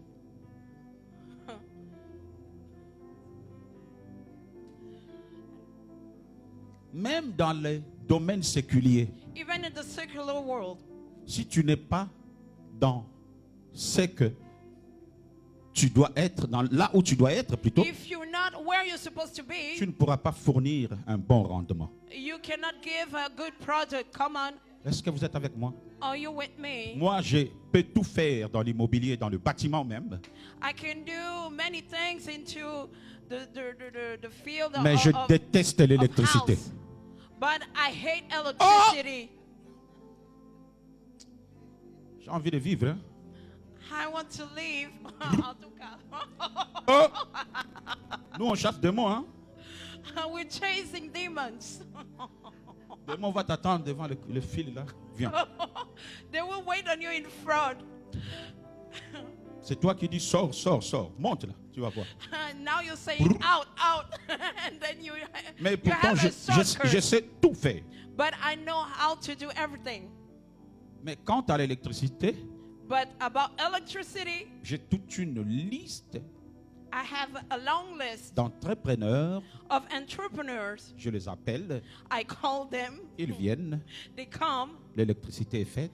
Même dans les domaines séculiers, Even in the secular world, si tu n'es pas dans ce que tu dois être, là où tu dois être plutôt, if you're not where you're supposed to tu be, ne pourras pas fournir un bon rendement. you cannot give a good product. Come on. Est-ce que vous êtes avec moi? Are you with me? Moi, je peux tout faire dans l'immobilier, dans le bâtiment même, I can do many things into the field mais je of déteste l'électricité. house. But I hate electricity. J'ai envie de vivre. Hein? I want to leave. En tout cas. Oh! Nous, on chasse démons. Hein? We're chasing demons. Démon va t'attendre devant le fil là. Viens. They will wait on you in front. C'est toi qui dis sors, sors, sors. Monte là, tu vas voir. Now you're saying out, out. And then you Mais you pourtant, have a shortcut. je sais tout faire. But I know how to do everything. Mais quant à l'électricité, But about electricity, j'ai toute une liste I have a long list d'entrepreneurs. of entrepreneurs. Je les appelle, I call them. ils viennent, They come. l'électricité est faite,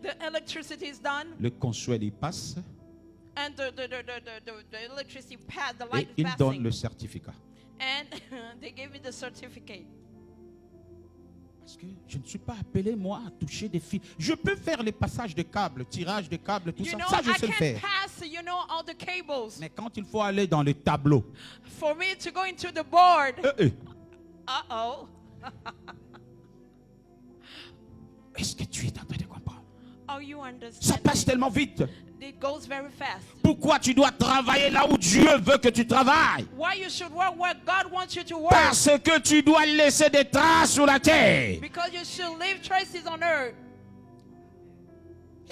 The electricity is done. le consuel y passe And the electricity pass, the et light is ils donnent passing. le certificat. And they give me the certificate. Parce que je ne suis pas appelé, moi, à toucher des fils. Je peux faire les passages de câbles, tirage de câbles, tout You ça. know, Ça, je I sais le can faire. pass, all the cables. Mais quand il faut aller dans les tableaux, For me to go into the board. eh, Uh-oh. Est-ce que tu es en train de comprendre? Are you Ça passe understanding? tellement vite. It goes very fast. Pourquoi tu dois travailler là où Dieu veut que tu travailles? Why you should work where God wants you to work? Parce que tu dois laisser des traces sur la terre. Because you should leave traces on earth.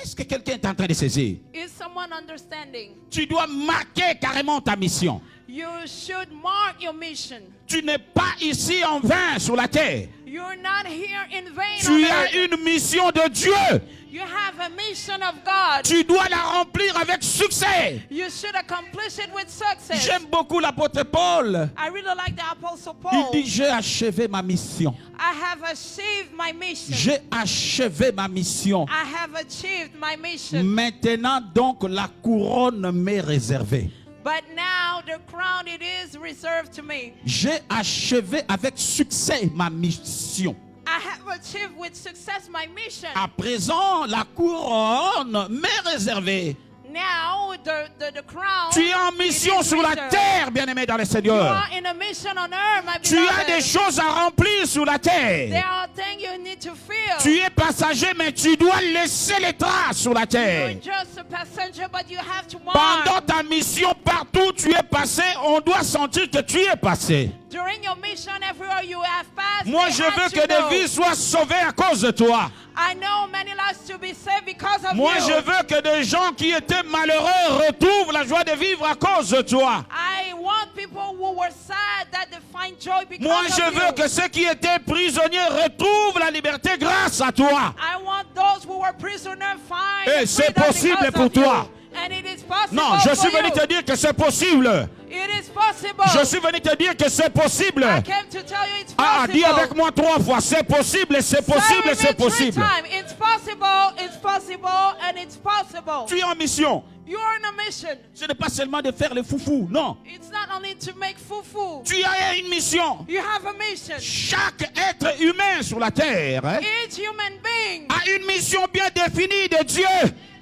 Est-ce que quelqu'un est en train de saisir? Is someone understanding? Tu dois marquer carrément ta mission. You should mark your mission. Tu n'es pas ici en vain sur la terre. You're not here in vain on Tu as earth. une mission de Dieu. You have a mission of God. Tu dois la remplir avec succès. You should accomplish it with success. J'aime beaucoup l'apôtre Paul. I really like the Apostle Il Paul. dit, j'ai achevé ma mission. I have achieved my mission. J'ai achevé ma mission. I have achieved my mission. Maintenant donc la couronne m'est réservée. But now the crown, it is reserved to me. J'ai achevé avec succès ma mission. I have achieved with success my mission. À présent, la couronne m'est réservée. Now the crown. Tu es en it mission is sur la reserved. terre, bien-aimé dans le You Seigneur. are in a mission on earth, my Tu as beloved. des choses à remplir sur la There terre. are things you need to feel. Tu es passager, mais tu dois laisser les traces sur la You're terre. just a passenger, but you have to Pendant mark. ta mission, partout où tu es passé, on doit sentir que tu es passé. During your mission, everywhere you have passed, Moi, they je have veux to que know. des vies soient sauvées à cause de toi. I know many lives to be saved because of Moi, you. je veux que des gens qui étaient malheureux retrouvent la joie de vivre à cause de toi. I want people who were sad that they find joy because Moi, of je you. veux que ceux qui étaient prisonniers retrouvent la liberté grâce à toi. I want those who were prisoners find Et c'est freedom possible because pour of you. toi. And it is possible Non, je suis for venu you. te dire que c'est possible. It is possible. Je suis venu te dire que c'est possible. I came to tell you it's Ah, possible. dis avec moi 3 fois, c'est possible, c'est Say possible, with c'est me 3 possible. times. It's possible, it's possible, and it's possible. Tu es en mission. You are on a mission. Ce n'est pas seulement de faire les foufous, non. It's not only to make fufu. Tu as une mission. You have a mission. Chaque être humain sur la terre hein, Each human being a une mission bien définie de Dieu.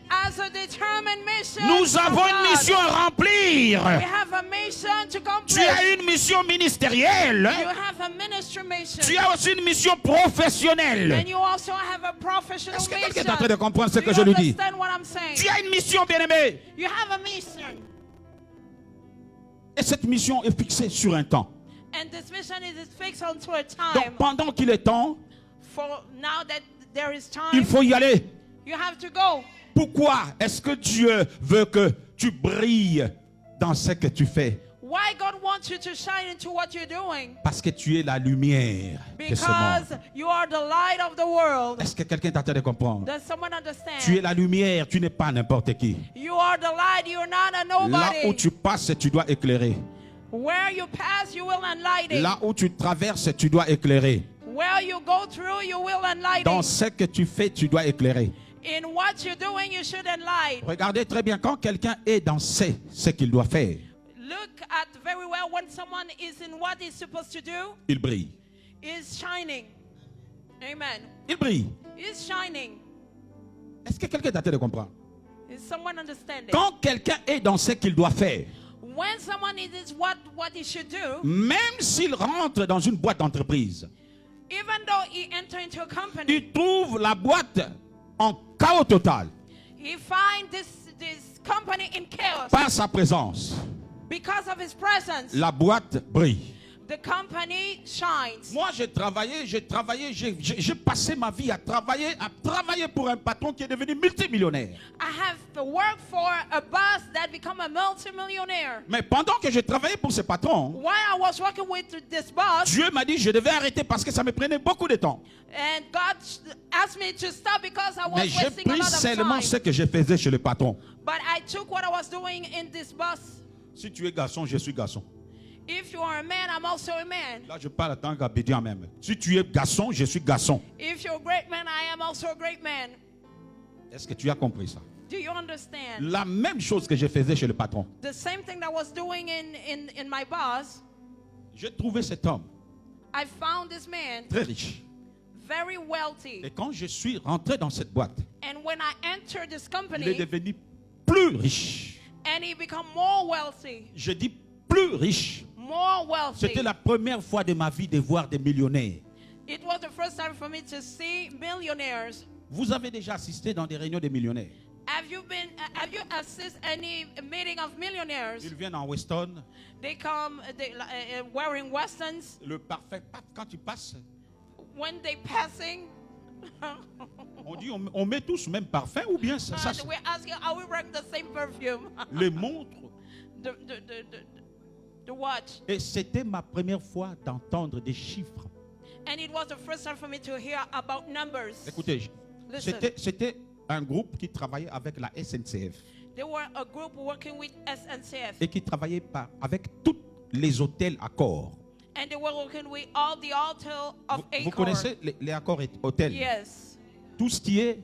has a determined mission. Nous from avons une God. mission à remplir. We have a mission to Tu complete. as une mission ministérielle. You have a ministry mission. Tu as aussi une mission professionnelle. And you also have a professional Est-ce que mission. quelqu'un est en train de comprendre ce Do que you je lui dis? understand what I'm saying? Tu as une mission, bien-aimé. You have a mission. Et cette mission est fixée sur un temps. And this mission is fixed onto a time. Donc pendant qu'il est temps, For now that there is time, il faut y aller. you have to go. Pourquoi est-ce que Dieu veut que tu brilles dans ce que tu fais? Why God wants you to shine into what you're doing? Parce que tu es la lumière de ce monde. Because you are the light of the world. Est-ce que quelqu'un est en train de comprendre? Does someone understand? Tu es la lumière, tu n'es pas n'importe qui. You are the light, you're not a Là nobody. où tu passes, tu dois éclairer. Where you pass, you will enlighten. Là où tu traverses, tu dois éclairer. Where you go through, you will enlighten. Dans ce que tu fais, tu dois éclairer. In what you're doing, you should enlighten. Regardez très bien, quand quelqu'un est dans ce qu'il doit faire, Look at very well when someone is in what he's supposed to do, il brille. is shining. Amen. Il brille. Is shining. Est-ce que quelqu'un est en train de comprendre? Is someone understanding? Quand quelqu'un est dans ce qu'il doit faire, When someone is what he should do, même s'il rentre dans une boîte d'entreprise, even though he enter into a company, il trouve la boîte en chaos total he find this company in chaos. par sa présence. Because of his presence, La boîte brille. the company shines. Moi, j'ai passé ma vie à travailler pour un patron qui est devenu multimillionnaire. I have worked for a boss that become a multimillionaire. Mais pendant que je travaillais pour ce patron, While I was working with this boss, Dieu m'a dit que je devais arrêter parce que ça me prenait beaucoup de temps. and God asked me to stop because I was Mais j'ai wasting a pris lot of seulement time. ce que je faisais chez le patron. But I took what I was doing in this boss. Si tu es garçon, je suis garçon. If you are a man, I'm also a man. Là, je parle en tant qu'abédian même. Si tu es garçon, je suis garçon. If you're a great man, I am also a great man. Est-ce que tu as compris ça? Do you understand? La même chose que je faisais chez le patron. The same thing that I was doing in my boss, J'ai trouvé cet homme I found this man très riche. very wealthy. Et quand je suis rentré dans cette boîte, And when I entered this il est company, devenu plus riche. and he become more wealthy, Je dis plus riche. more wealthy. C'était la première fois de ma vie de voir des millionnaires. It was the first time for me to see millionaires. Vous avez déjà assisté dans des réunions des millionnaires. Have you assisted any meeting of millionaires? Ils viennent en Weston. They come wearing westerns. Le parfait, quand tu passes, When they passing, on dit on met tous le même parfum ou bien ça, we're asking, are we wearing the same perfume? les montres. The watch. Et c'était ma première fois d'entendre des chiffres. And it was the first time for me to hear about numbers. Écoutez, Listen. c'était un groupe qui travaillait avec la SNCF They were a group working with SNCF. et qui travaillait avec tous les hôtels Accor. And they were working with all the hotel of Vous Accor. connaissez les Accor hôtels? Yes. Tout ce qui est...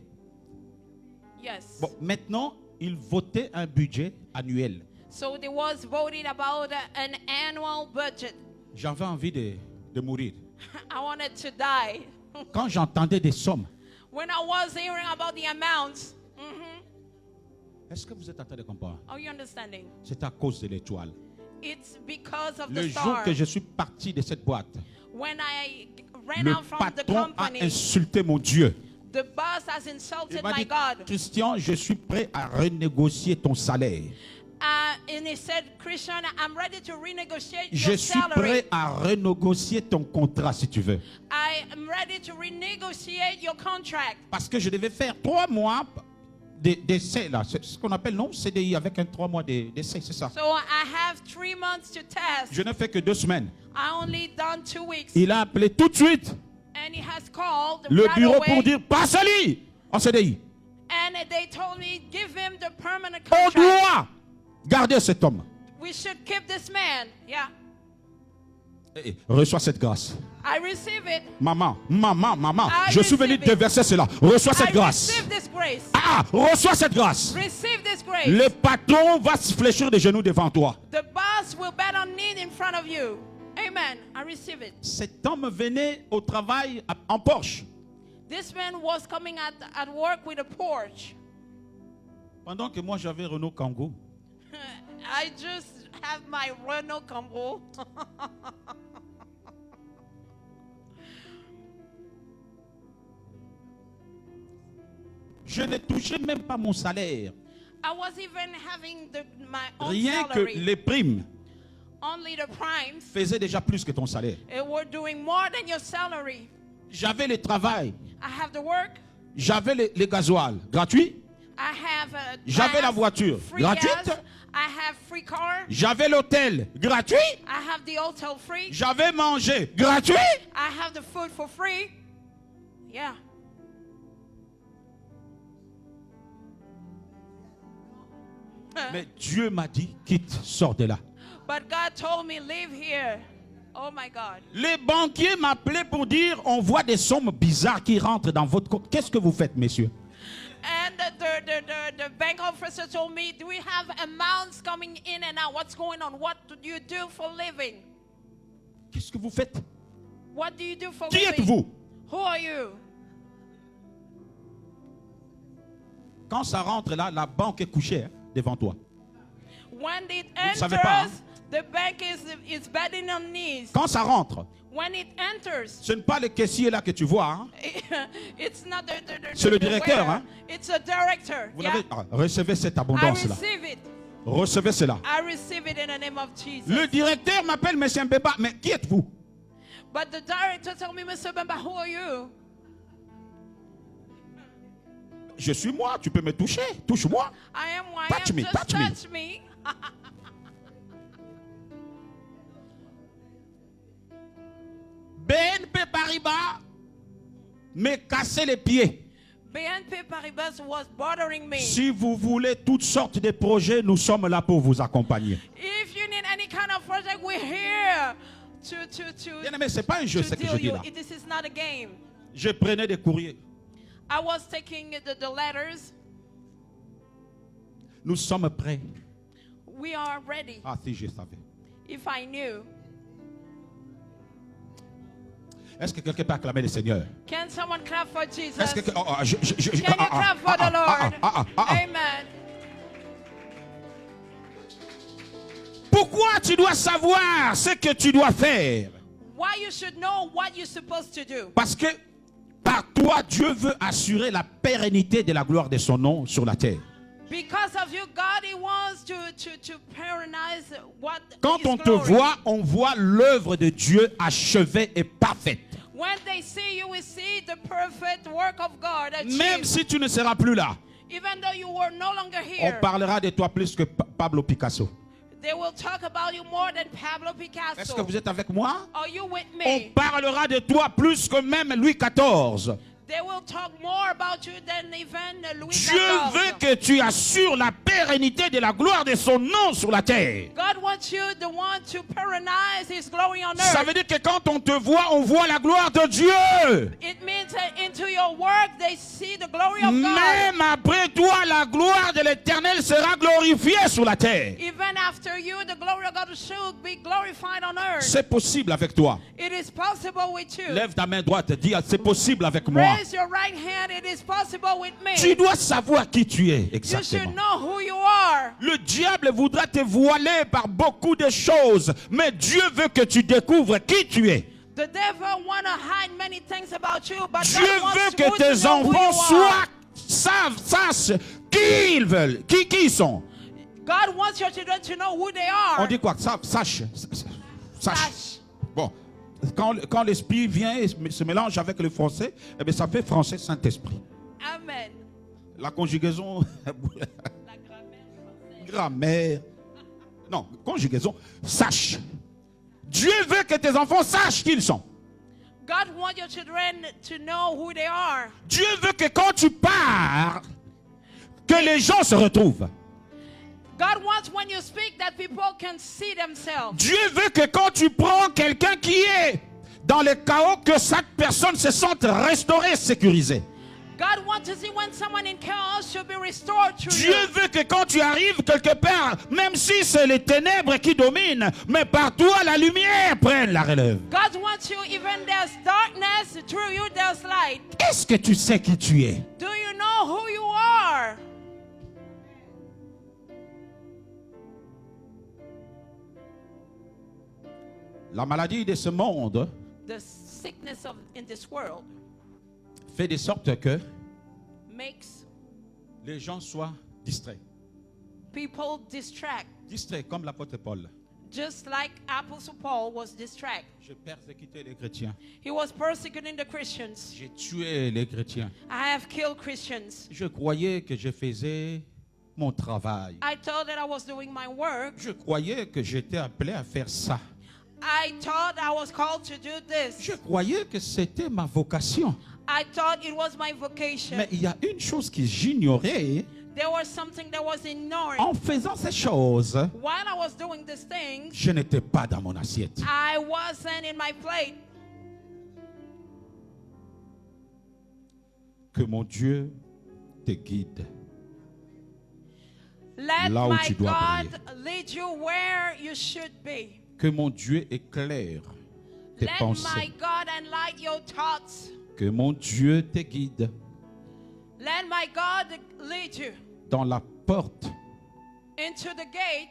Yes. Bon, maintenant, ils votaient un budget annuel. So they was voting about an annual budget. J'avais envie de mourir. I wanted to die. Quand j'entendais des sommes, When I was hearing about the amounts, est-ce que vous êtes en train de comprendre? are you understanding? C'est à cause de l'étoile. It's because of Le the jour star. que je suis parti de cette boîte, When I ran le out from the patron a company, insulté mon Dieu. the boss has Il insulted m'a my dit, God. Christian, je suis prêt à renégocier ton salaire. And he said, Christian, I'm ready to renegotiate Je your suis salary. prêt à renégocier ton contrat si tu veux. I am ready to renegotiate your contract. Parce que je devais faire 3 mois d'essai là. C'est ce qu'on appelle, non, CDI avec un 3 mois d'essai, c'est ça. So I have 3 months to test. Je n'ai fait que 2 semaines. I only done 2 weeks. Il a appelé tout de suite And he has called le right bureau away. pour dire passe-lui en CDI. And they told me, give him the permanent On contract. doit garder cet homme. We should keep this man. Yeah. Reçois cette grâce. I receive it. Maman, I je suis venu receive te it. verser cela. Reçois cette I grâce. receive this grace. Reçois cette grâce. Receive this grace. Le patron va se fléchir des genoux devant toi. The boss will bet on need in front of you. Amen. I receive it. Cet homme venait au travail en Porsche. This man was coming at work with a Porsche. Pendant que moi j'avais Renault Kangoo. I just have my Renault Combo. Je ne touchais même pas mon salaire. I was even having my own Rien que salary. les primes Only the primes faisaient déjà plus que ton salaire. were doing more than your salary. J'avais le travail. I have the work. J'avais les gasoils gratuits. I have J'avais gas, la voiture free gratuite. gas. I have free car. J'avais l'hôtel gratuit. I have the hotel free. J'avais mangé gratuit. I have the food for free. Yeah. Mais Dieu m'a dit, quitte, sors de là. But God told me, leave here. Oh my God. Les banquiers m'appelaient pour dire, on voit des sommes bizarres qui rentrent dans votre compte. Qu'est-ce que vous faites, messieurs? And the bank officer told me, do we have amounts coming in and out? What's going on? What do you do for living? Qu'est-ce que vous faites? What do you do for Qui living? êtes-vous? Who are you? Quand ça rentre là, la banque est couchée devant toi. When it ne savez enters, pas, hein? the bank is bending on knees. Quand ça rentre, When it enters, ce n'est pas le caissier là que tu vois. Hein? it's not C'est le the directeur, waiter. hein? It's a director. Vous Yeah. recevez cette I abondance là. receive it. Recevez cela. I receive it in the name of Jesus. Le directeur m'appelle Monsieur Mbeba, mais qui êtes-vous? But the director told me, Mr. Bemba, who are you? Je suis moi, tu peux me toucher. Touche-moi. I am who I Touch am. me, Just touch me. touch me. BNP Paribas me cassait les pieds. BNP Paribas was bothering me. Si vous voulez toutes sortes de projets, nous sommes là pour vous accompagner. If you need any kind of project, we're here Bien aimé, ce n'est pas un jeu ce to que je deal dis you. là. This is not a game. Je prenais des courriers. I was taking the letters. Nous sommes prêts. We are ready. Ah si, je savais. If I knew. Est-ce que quelqu'un peut acclamer le Seigneur? Can someone clap for Jesus? Est-ce que... Can you clap for the Lord? Amen. Pourquoi tu dois savoir ce que tu dois faire? Why you should know what you're supposed to do? Parce que Par toi, Dieu veut assurer la pérennité de la gloire de son nom sur la terre. Because of you, God, He wants to paradise what Quand His on te glory. voit, on voit l'œuvre de Dieu achevée et parfaite. When they see you, we see the perfect work of God achieved. Même si tu ne seras plus là, Even though you were no longer on here, parlera de toi plus que Pablo Picasso. they will talk about you more than Pablo Est-ce que Picasso. vous êtes avec moi? Are you with On me? parlera de toi plus que même Louis XIV. They will talk more about you than even Louis Dieu veut XIV. que tu assures la pérennité de la gloire de son nom sur la terre. God wants you the one to paradise His glory on Ça earth. veut dire que quand on te voit, on voit la gloire de Dieu. It means that into your work they see the glory of God. Même après toi, la gloire de l'Éternel sera glorifiée sur la terre. Even after you, the glory of God should be glorified on earth. C'est possible avec toi. It is possible with you. Lève ta main droite, dis c'est possible avec moi. Raise your right hand. It is possible with me. Tu dois savoir qui tu es You should exactement. know who you are. Le diable voudra te voiler par beaucoup de choses, mais Dieu veut que tu découvres qui tu es. The devil want to hide many things about you, but Dieu God wants veut you que to tes know who enfants you are. sachent qui ils veulent, qui ils sont. God wants your children to know who they On are. dit quoi? Sache. Sache. Bon, quand l'esprit vient et se mélange avec le français, eh bien, ça fait français Saint-Esprit. Amen. La conjugaison, La grammaire française. grammaire, non, conjugaison, sache. Dieu veut que tes enfants sachent qui ils sont. God wants your children to know who they are. Dieu veut que quand tu pars, que les gens se retrouvent. God wants when you speak that people can see themselves. Dieu veut que quand tu prends quelqu'un qui est dans le chaos, que cette personne se sente restaurée, sécurisée. God wants to see when someone in chaos should be restored to Dieu you. veut que quand tu arrives quelque part, même si c'est les ténèbres qui dominent, mais par toi la lumière prenne la relève. God wants you even there's darkness, through you there's light. Est-ce que tu sais qui tu es? Do you know who you are? La maladie de ce monde The sickness in this world fait de sorte que makes les gens soient distraits. people distract. Distraits comme l'apôtre Paul. Just like Apostle Paul was distracted. J'ai persécuté les chrétiens. He was persecuting the Christians. J'ai tué les chrétiens. I have killed Christians. Je croyais que je faisais mon travail. I thought that I was doing my work. Je croyais que j'étais appelé à faire ça. I thought I was called to do this. Je croyais que c'était ma vocation. I thought it was my vocation. Mais il y a une chose que j'ignorais. There was something that was ignored. En faisant ces choses, While I was doing these things, je n'étais pas dans mon assiette. I wasn't in my plate. Que mon Dieu te guide. Let Là où my tu dois God lead you where you should be. Que mon Dieu éclaire tes Let my pensées. God enlighten your thoughts. Que mon Dieu te guide Let my God lead you dans la porte into the gate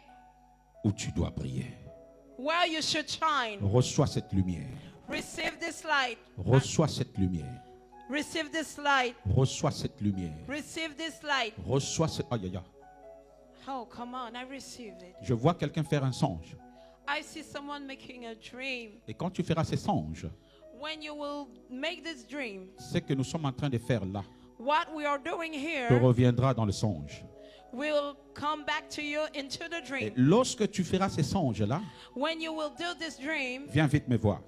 où tu dois briller. where you should shine. Reçois cette lumière. Receive this light. Reçois cette lumière. Receive this light. Reçois cette lumière. Receive this light. Reçois cette... Aïe, aïe, aïe. Oh, come on, I receive it. Je vois quelqu'un faire un songe. I see someone making a dream. Et quand tu feras ces songes, When you will make this dream, ce que nous sommes en train de faire là what we are doing te here reviendra dans le songe. will come back to you into the Et dream. lorsque tu feras ces songes là, When you will do this dream, viens vite me voir.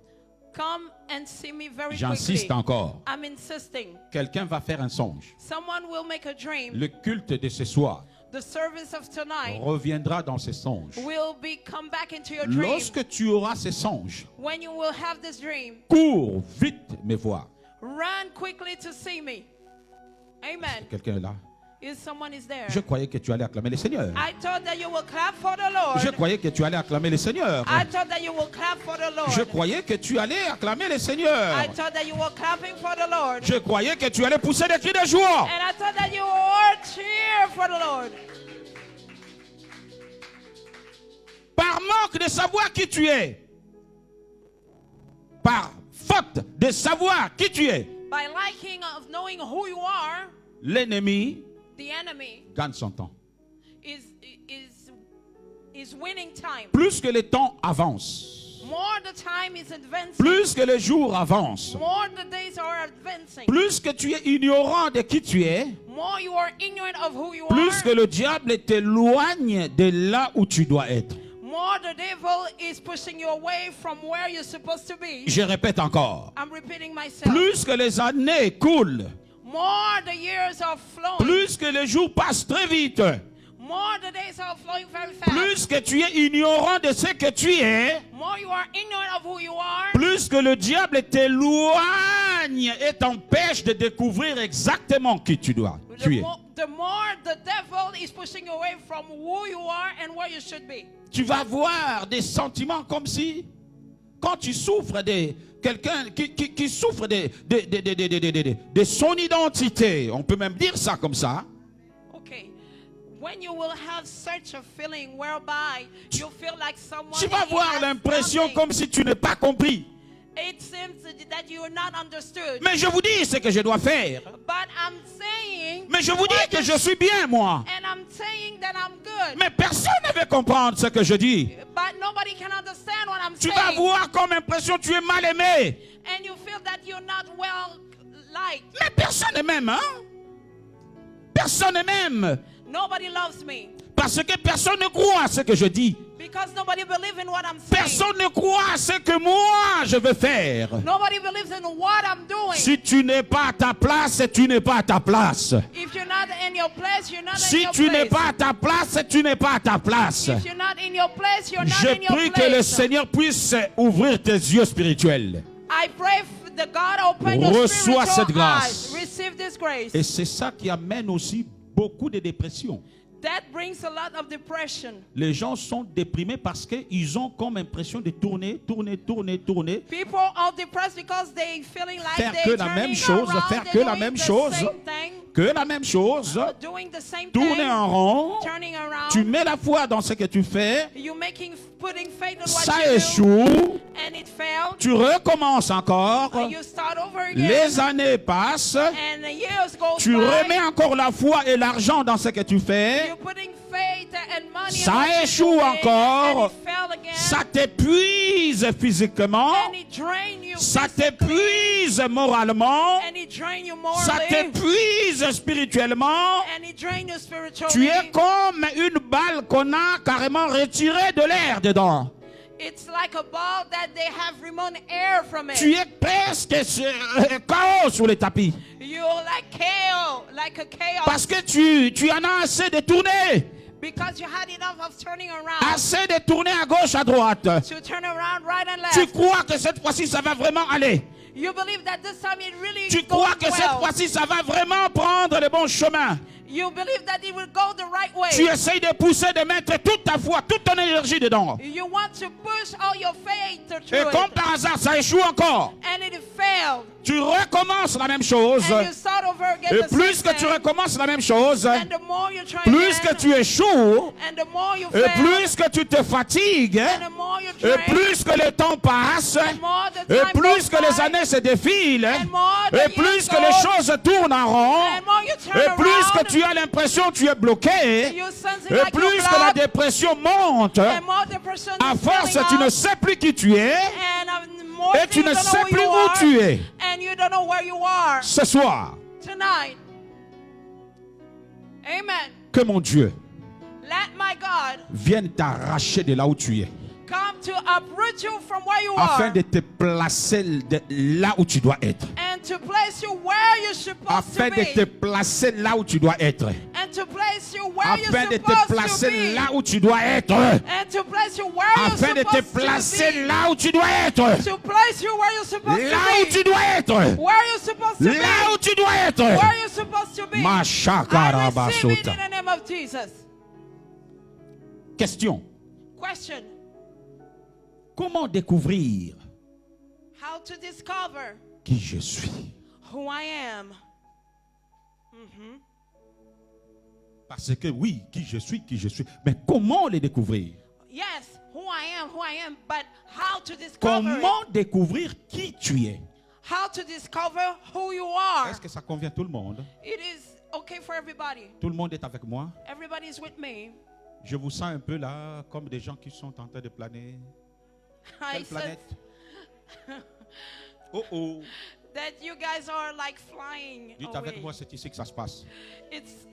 come and see me very J'insiste quickly. encore. I'm insisting. Quelqu'un va faire un songe. Someone will make a dream. Le culte de ce soir The service of tonight reviendra dans ces songes. will be come back into your dream. Lorsque tu auras ces songes, When you will have this dream, cours vite me voir. run quickly to see me. Amen. Quelqu'un est là. Is someone is there? Je croyais que tu allais acclamer le Seigneur. I thought that you will clap for the Lord. Je croyais que tu allais acclamer le Seigneur. I thought that you will clap for the Lord. Je croyais que tu allais acclamer le Seigneur. I thought that you were clapping for the Lord. Je croyais que tu allais pousser des cris de joie. And I thought that you were cheer for the Lord. Par manque de savoir qui tu es. Par faute de savoir qui tu es. By liking of knowing who you are, l'ennemi the enemy gagne son temps. is winning time. Plus que le temps avance, More the time is advancing. plus que les jours avancent, More the days are advancing. plus que tu es ignorant de qui tu es, More you are ignorant of who you plus que are. le diable t'éloigne de là où tu dois être. More the devil is pushing you away from where you're supposed to be. Je répète encore. I'm repeating myself. Plus que les années coulent, More the years are flowing. plus que les jours passent très vite, More the days are flowing very fast. plus que tu es ignorant de ce que tu es, More you are ignorant of who you are. plus que le diable t'éloigne et t'empêche de découvrir exactement qui tu es. The more the devil is pushing you away from who you are and where you should be. Tu vas avoir des sentiments comme si, quand tu souffres de quelqu'un qui souffre de son identité, on peut même dire ça comme ça. Okay. When you will have such a feeling whereby you feel like someone Tu vas avoir has l'impression something, comme si tu n'es pas compris. it seems that you are not understood. Mais je vous dis ce que je dois faire. But I'm saying, Mais je vous dis what que you je suis bien, moi. and I'm saying that I'm good. Mais personne ne veut comprendre ce que je dis. But nobody can understand what I'm Tu saying. vas avoir comme impression que tu es mal aimé. And you feel that you're not well liked. Mais personne ne m'aime, hein? Personne ne m'aime. Nobody loves me. Parce que personne ne croit à ce que je dis. Because nobody believes in what I'm saying. Personne ne croit à ce que moi je veux faire. Nobody believes in what I'm doing. Si tu n'es pas à ta place, tu n'es pas à ta place. If you're not in your place, you're not in Si your tu n'es place. pas à ta place, tu n'es pas à ta place. If you're not in your place, you're not Je in your prie place. que le Seigneur puisse ouvrir tes yeux spirituels. I pray the God open your Reçois spiritual cette grâce. eyes. Receive this grace. Et c'est ça qui amène aussi beaucoup de dépression. That brings a lot of depression. Les gens sont déprimés parce qu'ils ont comme impression de tourner. People are depressed because they feeling like Faire they're que la turning même chose, around, faire they're que la doing même the chose. same thing, Que la même chose, doing the same tourner thing, en rond. turning around. Tu mets la foi dans ce que tu fais, You putting faith in what ça you do, échoue, and it failed. tu recommences encore, And you start over again. les années passent, And the years go tu by. remets encore la foi et l'argent dans ce que tu fais, You're putting faith and money ça in what you're échoue doing, encore, and it failed again, ça t'épuise physiquement, and it drain you ça physically, t'épuise moralement, and it drain you ça morally, t'épuise spirituellement. and it drain you spiritually. Tu es comme une balle qu'on a carrément retiré de l'air dedans. It's like a ball that they have removed air from it. Tu es presque chaos sur les tapis. You're like chaos, like a chaos, Parce que tu en as assez de tourner. because you had enough of turning around. Assez de tourner à gauche, à droite. To turn around right and Tu left. crois que cette fois-ci, ça va vraiment aller. You believe that this time it really Tu goes crois que cette well. fois-ci, ça va vraiment prendre le bon chemin. You believe that it will go the right way. Tu essayes de pousser, de mettre toute ta foi, toute ton énergie dedans. You want to push all your faith Et through comme it. par hasard, ça échoue encore. And it failed. Tu recommences la même chose. And you start over again Et the plus same que tu thing. recommences la même chose, And the more you try plus again, que tu échoues, and the more you et fail, plus que tu te fatigues, and the more you et try, plus que le temps passe, and more the et time plus goes que les by, années se défilent, and more the et plus years que les go, choses tournent en rond, and more you turn et plus que around, tu as l'impression que tu es bloqué, you sense it et like plus you're que la blocked, dépression monte, and more depression à is force filling tu ne up, sais plus qui tu es, and more et tu you ne don't know sais who plus you où are, tu es. and you don't know where you are Ce soir, tonight. Amen. que mon Dieu Let my God vienne t'arracher de là où tu es, come to uproot you from where you afin are, de te placer là où tu dois être. and to place you where you're supposed Afin to de te be, placer là où tu dois être. and to place you where Afin you're de te supposed to placer be, là où tu dois être. and to place you where you're Afin de te supposed to placer be, là où tu dois être. to place you where you're supposed Là où to tu be, dois être. where you're supposed to Là où be, tu dois être. where you're supposed to be. I receive it Mashakarabasota. in the name of Jesus. Question. Question: Comment découvrir how to discover qui je suis? who I am? Parce que oui, qui je suis. Mais comment le découvrir? Yes, who I am, but how to discover it? Comment découvrir qui tu es? How How to discover who you are. Est-ce que ça convient à tout le monde? It is okay for everybody. Tout le monde est avec moi? Everybody's with me. Je vous sens un peu là, comme des gens qui sont en train de planer. I Quelle said planète? Oh oh. that you guys are like flying Dites avec away. moi, c'est ici que ça se passe. It's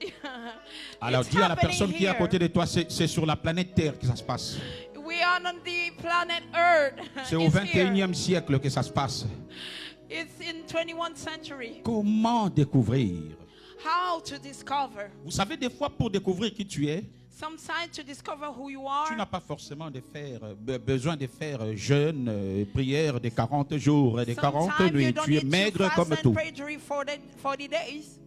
Alors it's dis à la happening personne qui est à here. côté de toi, c'est sur la planète Terre que ça se passe. We are on the planet Earth. C'est au It's here. 21e siècle que ça se passe. It's in 21st century. Comment découvrir? How to discover. Vous savez, des fois, pour découvrir qui tu es, Sometimes to discover who you tu n'as are. pas forcément besoin de faire jeûne, prière de 40 jours et de 40 Sometimes you nuits. don't Tu es need to maigre fast comme and tout. pray during 40 days.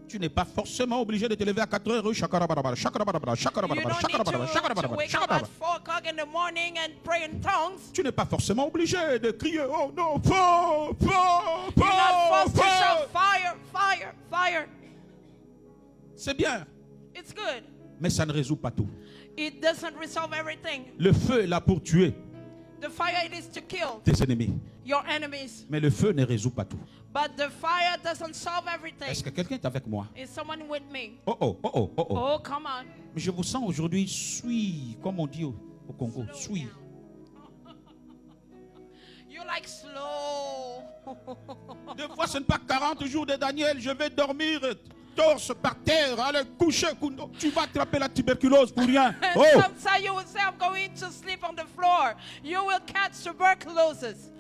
Tu n'es pas forcément obligé de te lever à 4 heures. Shakarabarabara, shakarabarabara, You shakarabarabara, don't need shakarabarabara, to shakarabarabara, wake up at shakarabarabara. 4 o'clock in the morning and pray in tongues. Tu n'es pas forcément obligé de crier oh non, pas, You're not forced to shout fire, fire, fire. C'est bien, It's good. mais ça ne résout pas tout. It doesn't resolve everything. Le feu est là pour tuer The fire it is to kill tes ennemis, your enemies. mais le feu ne résout pas tout. But the fire doesn't solve everything. Est-ce que quelqu'un est avec moi? Is someone with me? Oh oh, oh oh, oh oh. Oh, come on. Mais je vous sens aujourd'hui, suis, comme on dit au Congo, Slow suis. down. You like slow. Des fois, ce n'est pas 40 jours de Daniel, je vais dormir torse par terre, allez coucher, Kundo. Tu vas attraper la tuberculose pour rien. And Oh, sometimes you will say, I'm going to sleep on the floor. You will catch tuberculosis.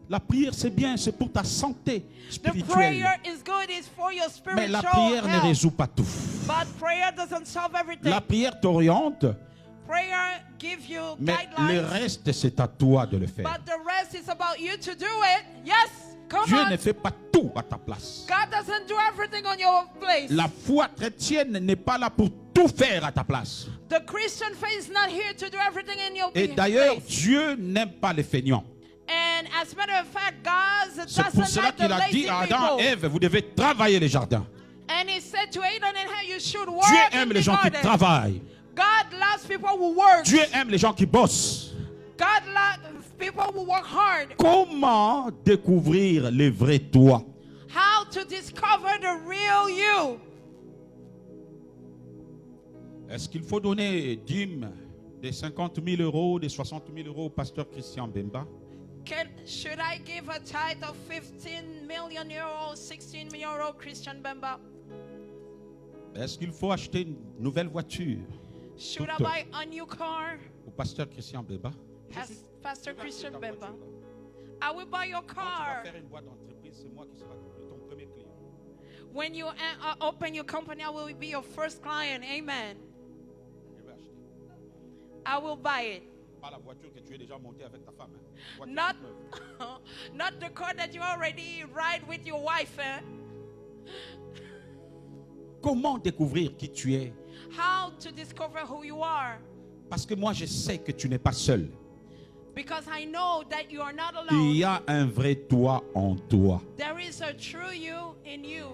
la prière c'est bien, c'est pour ta santé The spirituelle. prayer is good, it's for your Mais la spiritual prière ne health. résout pas tout. But prayer doesn't solve everything. La prière t'oriente, Prayer gives you mais le guidelines. reste c'est à toi de le faire. But the rest is about you to do it. Yes, come Dieu on. ne fait pas tout à ta place. God doesn't do everything on your place. La foi chrétienne n'est pas là pour tout faire à ta place. The Christian faith is not here to do everything in your Et place. d'ailleurs, Dieu n'aime pas les feignants. And as a matter of fact, God C'est pour doesn't cela like the qu'il a dit lazy à Adam et people. Ève, vous devez travailler les jardins. And he said to Adam and how you should work Dieu in aime the les gens qui garden. travaillent. God loves people who work. Dieu aime les gens qui bossent. God loves people who work hard. Comment découvrir le vrai toi? How to discover the real you. Est-ce qu'il faut donner dîme des 50 000 euros, des 60 000 euros au pasteur Christian Bemba? Should I give a tithe of 15 million euros, 16 million euros, Christian Bemba? Est-ce qu'il faut acheter une nouvelle voiture Should I Toute. buy a new car? au pasteur Christian Bemba? Pastor Christian Bemba. I will buy your Quand tu car. vas faire une boîte d'entreprise, c'est moi qui sera ton premier client. When you open your company, I will be your first client. Amen. Je vais acheter. I will buy it. Pas la voiture que tu es déjà montée avec ta femme. Hein. Voiture Not, toute neuve. not the car that you already ride with your wife. Eh? Comment découvrir qui tu es? How to discover who you are? Parce que moi, je sais que tu n'es pas seul. Because I know that you are not Il alone. y a un vrai toi en toi. There is a true you in you.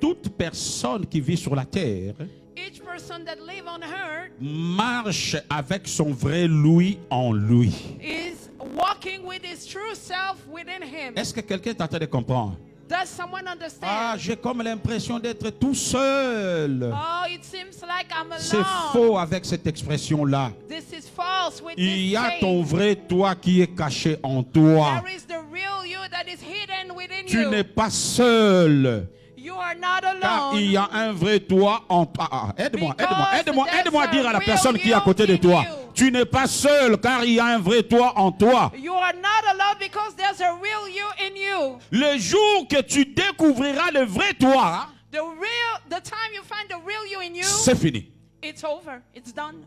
Toute personne qui vit sur la terre Each person that live on earth marche avec son vrai lui en lui. is walking with his true self within him. Est-ce que quelqu'un est en train de comprendre? Does someone understand? Ah, j'ai comme l'impression d'être tout seul. Oh, it seems like I'm C'est alone. faux avec cette expression-là. This is false with Il this y a saying. ton vrai toi qui est caché en toi. There is the real you that is hidden within Tu you. n'es pas seul. You are not Car alone. il y a un vrai toi en toi. Aide-moi, Because aide-moi à there's dire à la a personne real qui est à côté de you in toi. you. Tu n'es pas seul car il y a un vrai toi en toi. You are not alone because there's a real you in you. Le jour que tu découvriras le vrai toi, The time you find the real you in you, c'est fini. it's over. It's done.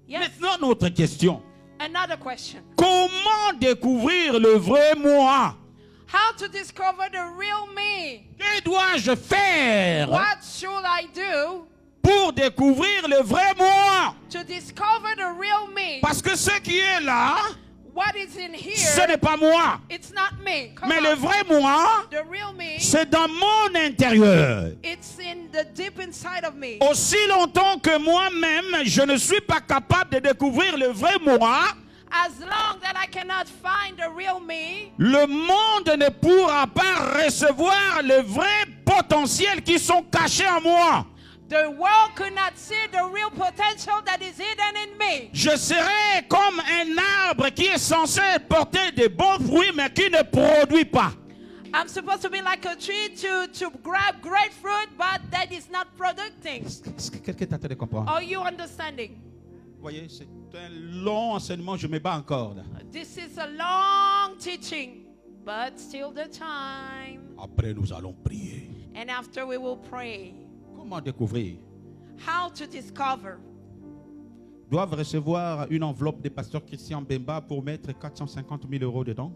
Yes. Maintenant, notre question. Another question. Comment découvrir le vrai moi? How to discover the real me? Que dois-je faire What should I do pour découvrir le vrai moi? to discover the real me? Parce que ce qui est là, What is in ce here, n'est pas moi. it's not me. Come Mais on. le vrai moi, The real me, c'est dans mon intérieur. it's in the deep inside of me. Aussi longtemps que moi-même, je ne suis pas capable de découvrir le vrai moi, As long that I cannot find the real me, le monde ne pourra pas recevoir le vrai potentiel qui sont cachés en moi. the world could not see the real potential that is hidden in me. Je serai comme un arbre qui est censé porter de bons fruits mais qui ne produit pas. I'm supposed to be like a tree to grab great fruit, but that is not producing. Est-ce que quelqu'un est en train de comprendre? Are you understanding? Vous voyez, c'est un long enseignement, je me bats encore. Là. This is a long teaching, but still the time. Après, nous allons prier. And after we will pray. Comment découvrir? How to discover. Doivent recevoir une enveloppe de pasteur Christian Bemba pour mettre 450 000 euros dedans?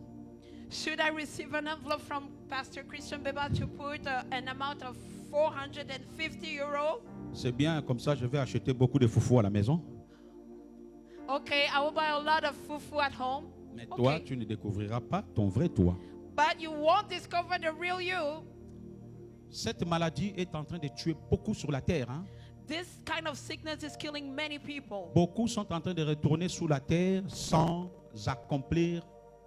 Should I receive an envelope from Pastor Christian Beba to put an amount of 450 euros? C'est bien, comme ça je vais acheter beaucoup de foufou à la maison. Okay, I will buy a lot of fufu at home. Mais toi, Okay. tu ne découvriras pas ton vrai toi. But you won't discover the real you. Cette maladie est en train de tuer beaucoup sur la terre. Hein? This kind of sickness is killing many people. Beaucoup sont en train de retourner sous la terre sans accomplir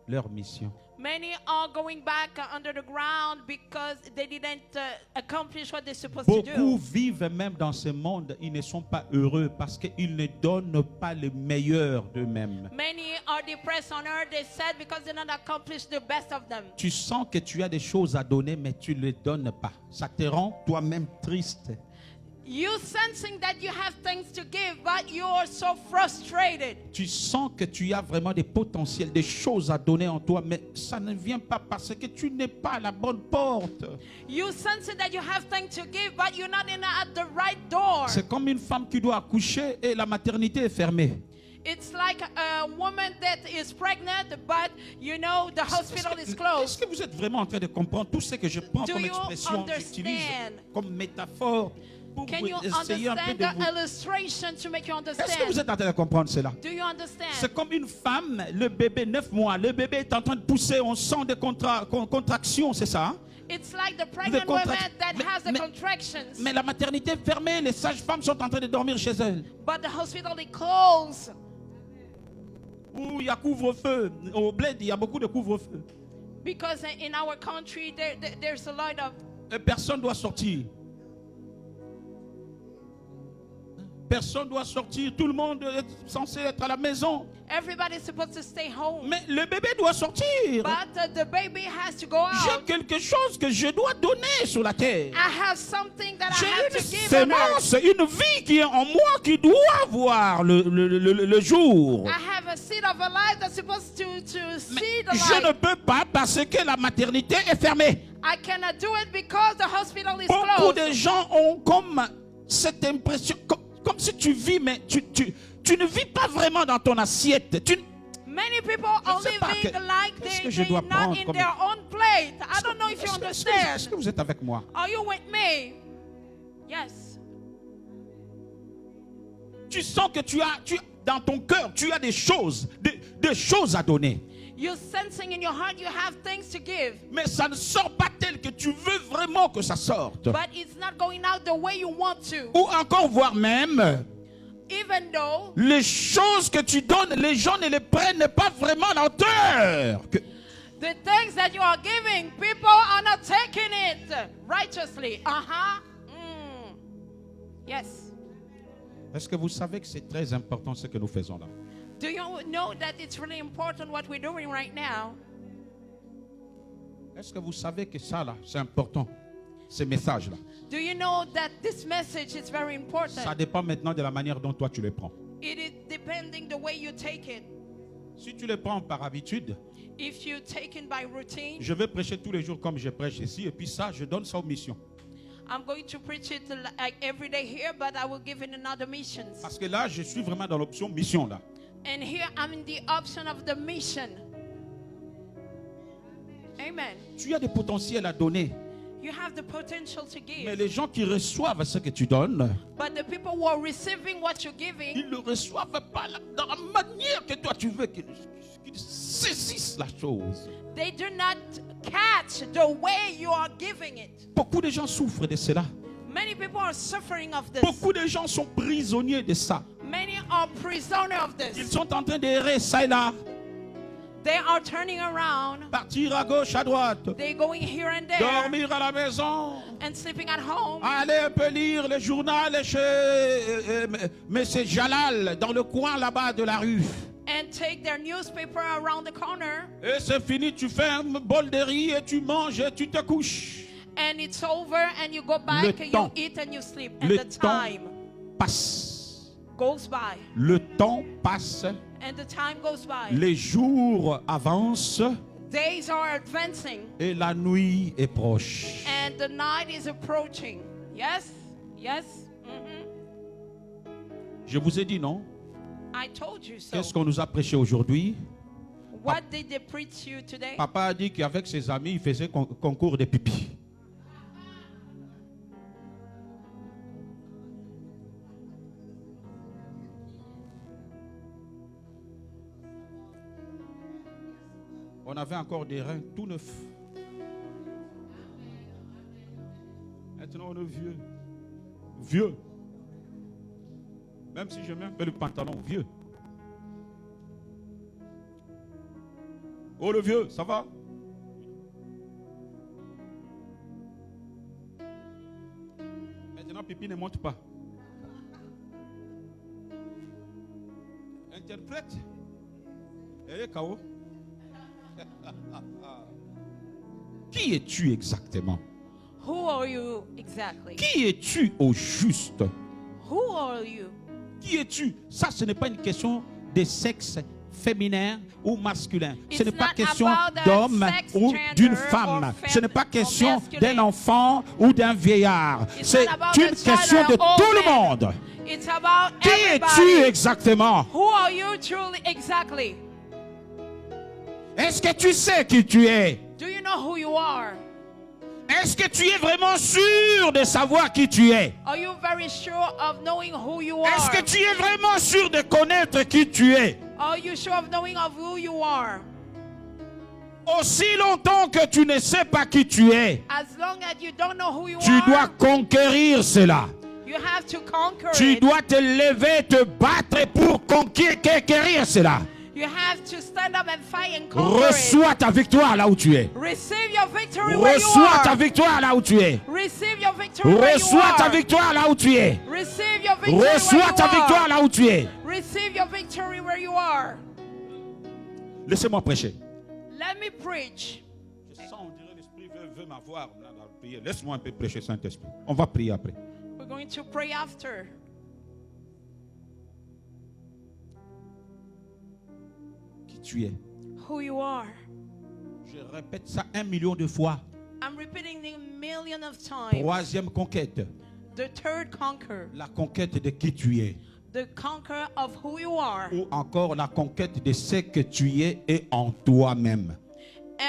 leur mission. Many are going back under the ground because they didn't accomplish what they're supposed to Beaucoup do. vivent même dans ce monde, ils ne sont pas heureux parce qu'ils ne donnent pas le meilleur d'eux-mêmes. Many are depressed on earth, they said, because they did not accomplish the best of them. Tu sens que tu as des choses à donner, mais tu ne les donnes pas. Ça te rend toi-même triste. You sensing that you have things to give, but you are so frustrated. Tu sens que tu as vraiment des potentiels, des choses à donner en toi, mais ça ne vient pas parce que tu n'es pas à la bonne porte. You sensing that you have things to give, but you're not at the right door. C'est comme une femme qui doit accoucher et la maternité est fermée. It's like a woman that is pregnant, but you know the hospital is Est-ce closed. que vous êtes vraiment en train de comprendre tout ce que je prends Do comme you expression, j'utilise understand? comme métaphore pour Can you vous essayer un peu understand de the vous... illustration to make you Est-ce que vous understand? êtes en train de comprendre cela? Do you understand? C'est comme une femme, le bébé 9 mois, le bébé est en train de pousser, on sent des contractions, c'est ça? Hein? It's like the pregnant woman that has the mais- contractions, Mais la maternité est fermée, les sages-femmes sont en train de dormir chez elles. but the hospital is closed. Où il y a couvre-feu. Au bled, il y a beaucoup de couvre-feu. Because in our country, there's a lot of... Et personne ne doit sortir. Personne ne doit sortir. Tout le monde est censé être à la maison. Everybody's supposed to stay home. Mais le bébé doit sortir. But the baby has to go J'ai out. quelque chose que je dois donner sur la terre. I have something that I J'ai have une to give on earth. sémence, une vie qui est en moi qui doit voir le jour. I have a seed of a life that's supposed to Mais see the je ne light. peux pas parce que la maternité est fermée. I cannot do it because the hospital is Beaucoup de closed. gens ont comme cette impression, comme si tu vis, mais tu ne vis pas vraiment dans ton assiette. Many people are sais pas living like qu'est-ce que je they're dois not prendre in comme- their own plate. I don't know if you Est-ce understand. que vous êtes avec moi? Are you with me? Yes. Tu sens que dans ton cœur, tu as des choses à donner. You're sensing in your heart you have things to give, Mais ça ne sort pas tel que tu veux vraiment que ça sorte. but it's not going out the way you want to. Ou encore, voire même, Even though les choses que tu donnes, les gens ne les prennent pas vraiment à hauteur. the things that you are giving, people are not taking it righteously. Yes. Est-ce que vous savez que c'est très important ce que nous faisons là? Do you know that it's really important what we're doing right now? Est-ce que vous savez que ça là, c'est important? Ces messages-là. Do you know that this message is very important? Ça dépend maintenant de la manière dont toi tu les prends. It is depending the way you take it. Si tu les prends par habitude, If you take it by routine, je vais prêcher tous les jours comme je prêche ici, et puis ça, je donne ça aux missions. I'm going to preach it like every day here, but I will give it in other missions. Parce que là, je suis vraiment dans l'option mission là. And here I'm in the option of the mission. Amen. Tu as des potentiels à donner, You have the potential to mais give, les gens qui reçoivent ce que tu donnes, but the people who are receiving what you're giving, ils ne le reçoivent pas dans la manière que toi tu veux qu'ils saisissent la chose. they do not catch the way you are giving it. Beaucoup de gens souffrent de cela. Many people are suffering of this. Beaucoup de gens sont prisonniers de ça. Many are prisoners of Ils this. sont en train d'errer ça et là, They are turning around. partir à gauche, à droite, They're going here and there dormir à la maison, and sleeping at home. aller un peu lire le journal chez M. Jalal, dans le coin là-bas de la rue. And take their newspaper around the corner. Et c'est fini, tu fais un bol de riz et tu manges et tu te couches. And it's over and you go back and you temps. eat and you sleep. And Le the temps time passe. goes by. Le temps passe. And the time goes by. Les jours avancent Days are advancing et la nuit est proche. and the night is approaching. Yes? Yes? Je vous ai dit non? I told you so. Qu'est-ce qu'on nous a prêché aujourd'hui? What did they preach you today? Papa a dit qu'avec ses amis, il faisait concours de pipi. On avait encore des reins tout neufs. Maintenant, on est vieux. Vieux. Même si je mets un peu le pantalon, vieux. Oh, le vieux, ça va? Maintenant, pipi ne monte pas. Interprète. Eh, K.O. Qui es-tu exactement? Who are you exactly? Qui es-tu au juste? Who are you? Qui es-tu? Ça, ce n'est pas une question de sexe féminin ou masculin. Ce It's n'est pas not question about the d'homme sex, ou gender, d'une or femme. fem- Ce n'est pas or question masculine. d'un enfant ou d'un vieillard. It's C'est not about une the child question or de old tout le man. monde. It's about Qui es-tu everybody. exactement? Who are you truly exactly? Est-ce que tu sais qui tu es? Do you know who you are? Est-ce que tu es vraiment sûr de savoir qui tu es? Are you very sure of knowing who you Est-ce que are? tu es vraiment sûr de connaître qui tu es? Are you sure of knowing of who you are? Aussi longtemps que tu ne sais pas qui tu es, As long as you don't know who you tu are, dois conquérir cela. you have to conquer Tu it. dois te lever, te battre pour conquérir cela. You have to stand up and fight and conquer it. Reçois ta victoire là où tu es. Receive your victory where you Reçois ta are. victoire là où tu es. Receive your victory where you Reçois ta are. victoire là où tu es. Receive your victory where Reçois you ta victoire are. là où tu es. Receive your victory where you are. Laissez-moi prêcher. Let me preach. Je sens, on dirait l'esprit veut m'avoir. Laisse-moi un peu prêcher, Saint-Esprit. On va prier après. We're going to pray after. Qui tu es? Who you are. Je répète ça 1 million de fois. I'm repeating it a million of times. Troisième conquête. The third conquer. La conquête de qui tu es. The conquer of who you are. Ou encore la conquête de ce que tu es et en toi-même.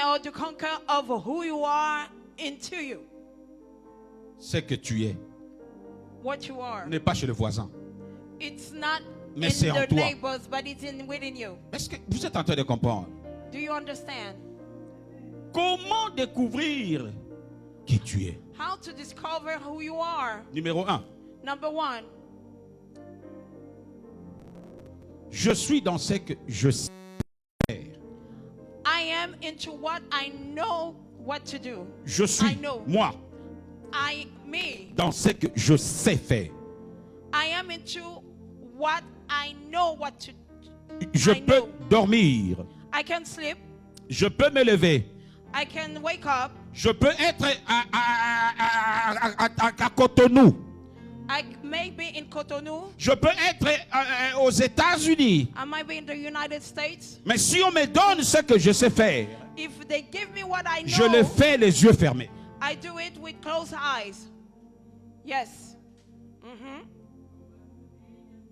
Or the conquer of who you are into you. Ce que tu es. What you are. N'est pas chez le voisin. It's not Mais c'est in en the toi. neighbors, but it's within you. Est-ce que vous êtes en train de comprendre? Do you understand? Comment découvrir qui tu es? How to discover who you are. Numéro 1. Number one, Je suis dans ce que je sais faire. I am into what I know what to do. Je suis, I know. moi, Me. dans ce que je sais faire. I am into what I know what to. Je I peux know. dormir. I can sleep. Je peux me lever. I can wake up. Je peux être à Cotonou. I may be in Cotonou. Je peux être aux États-Unis. I might be in the United States. Mais si on me donne ce que je sais faire, If they give me what I je le know, fais les yeux fermés. I do it with closed eyes. Yes. Mhm.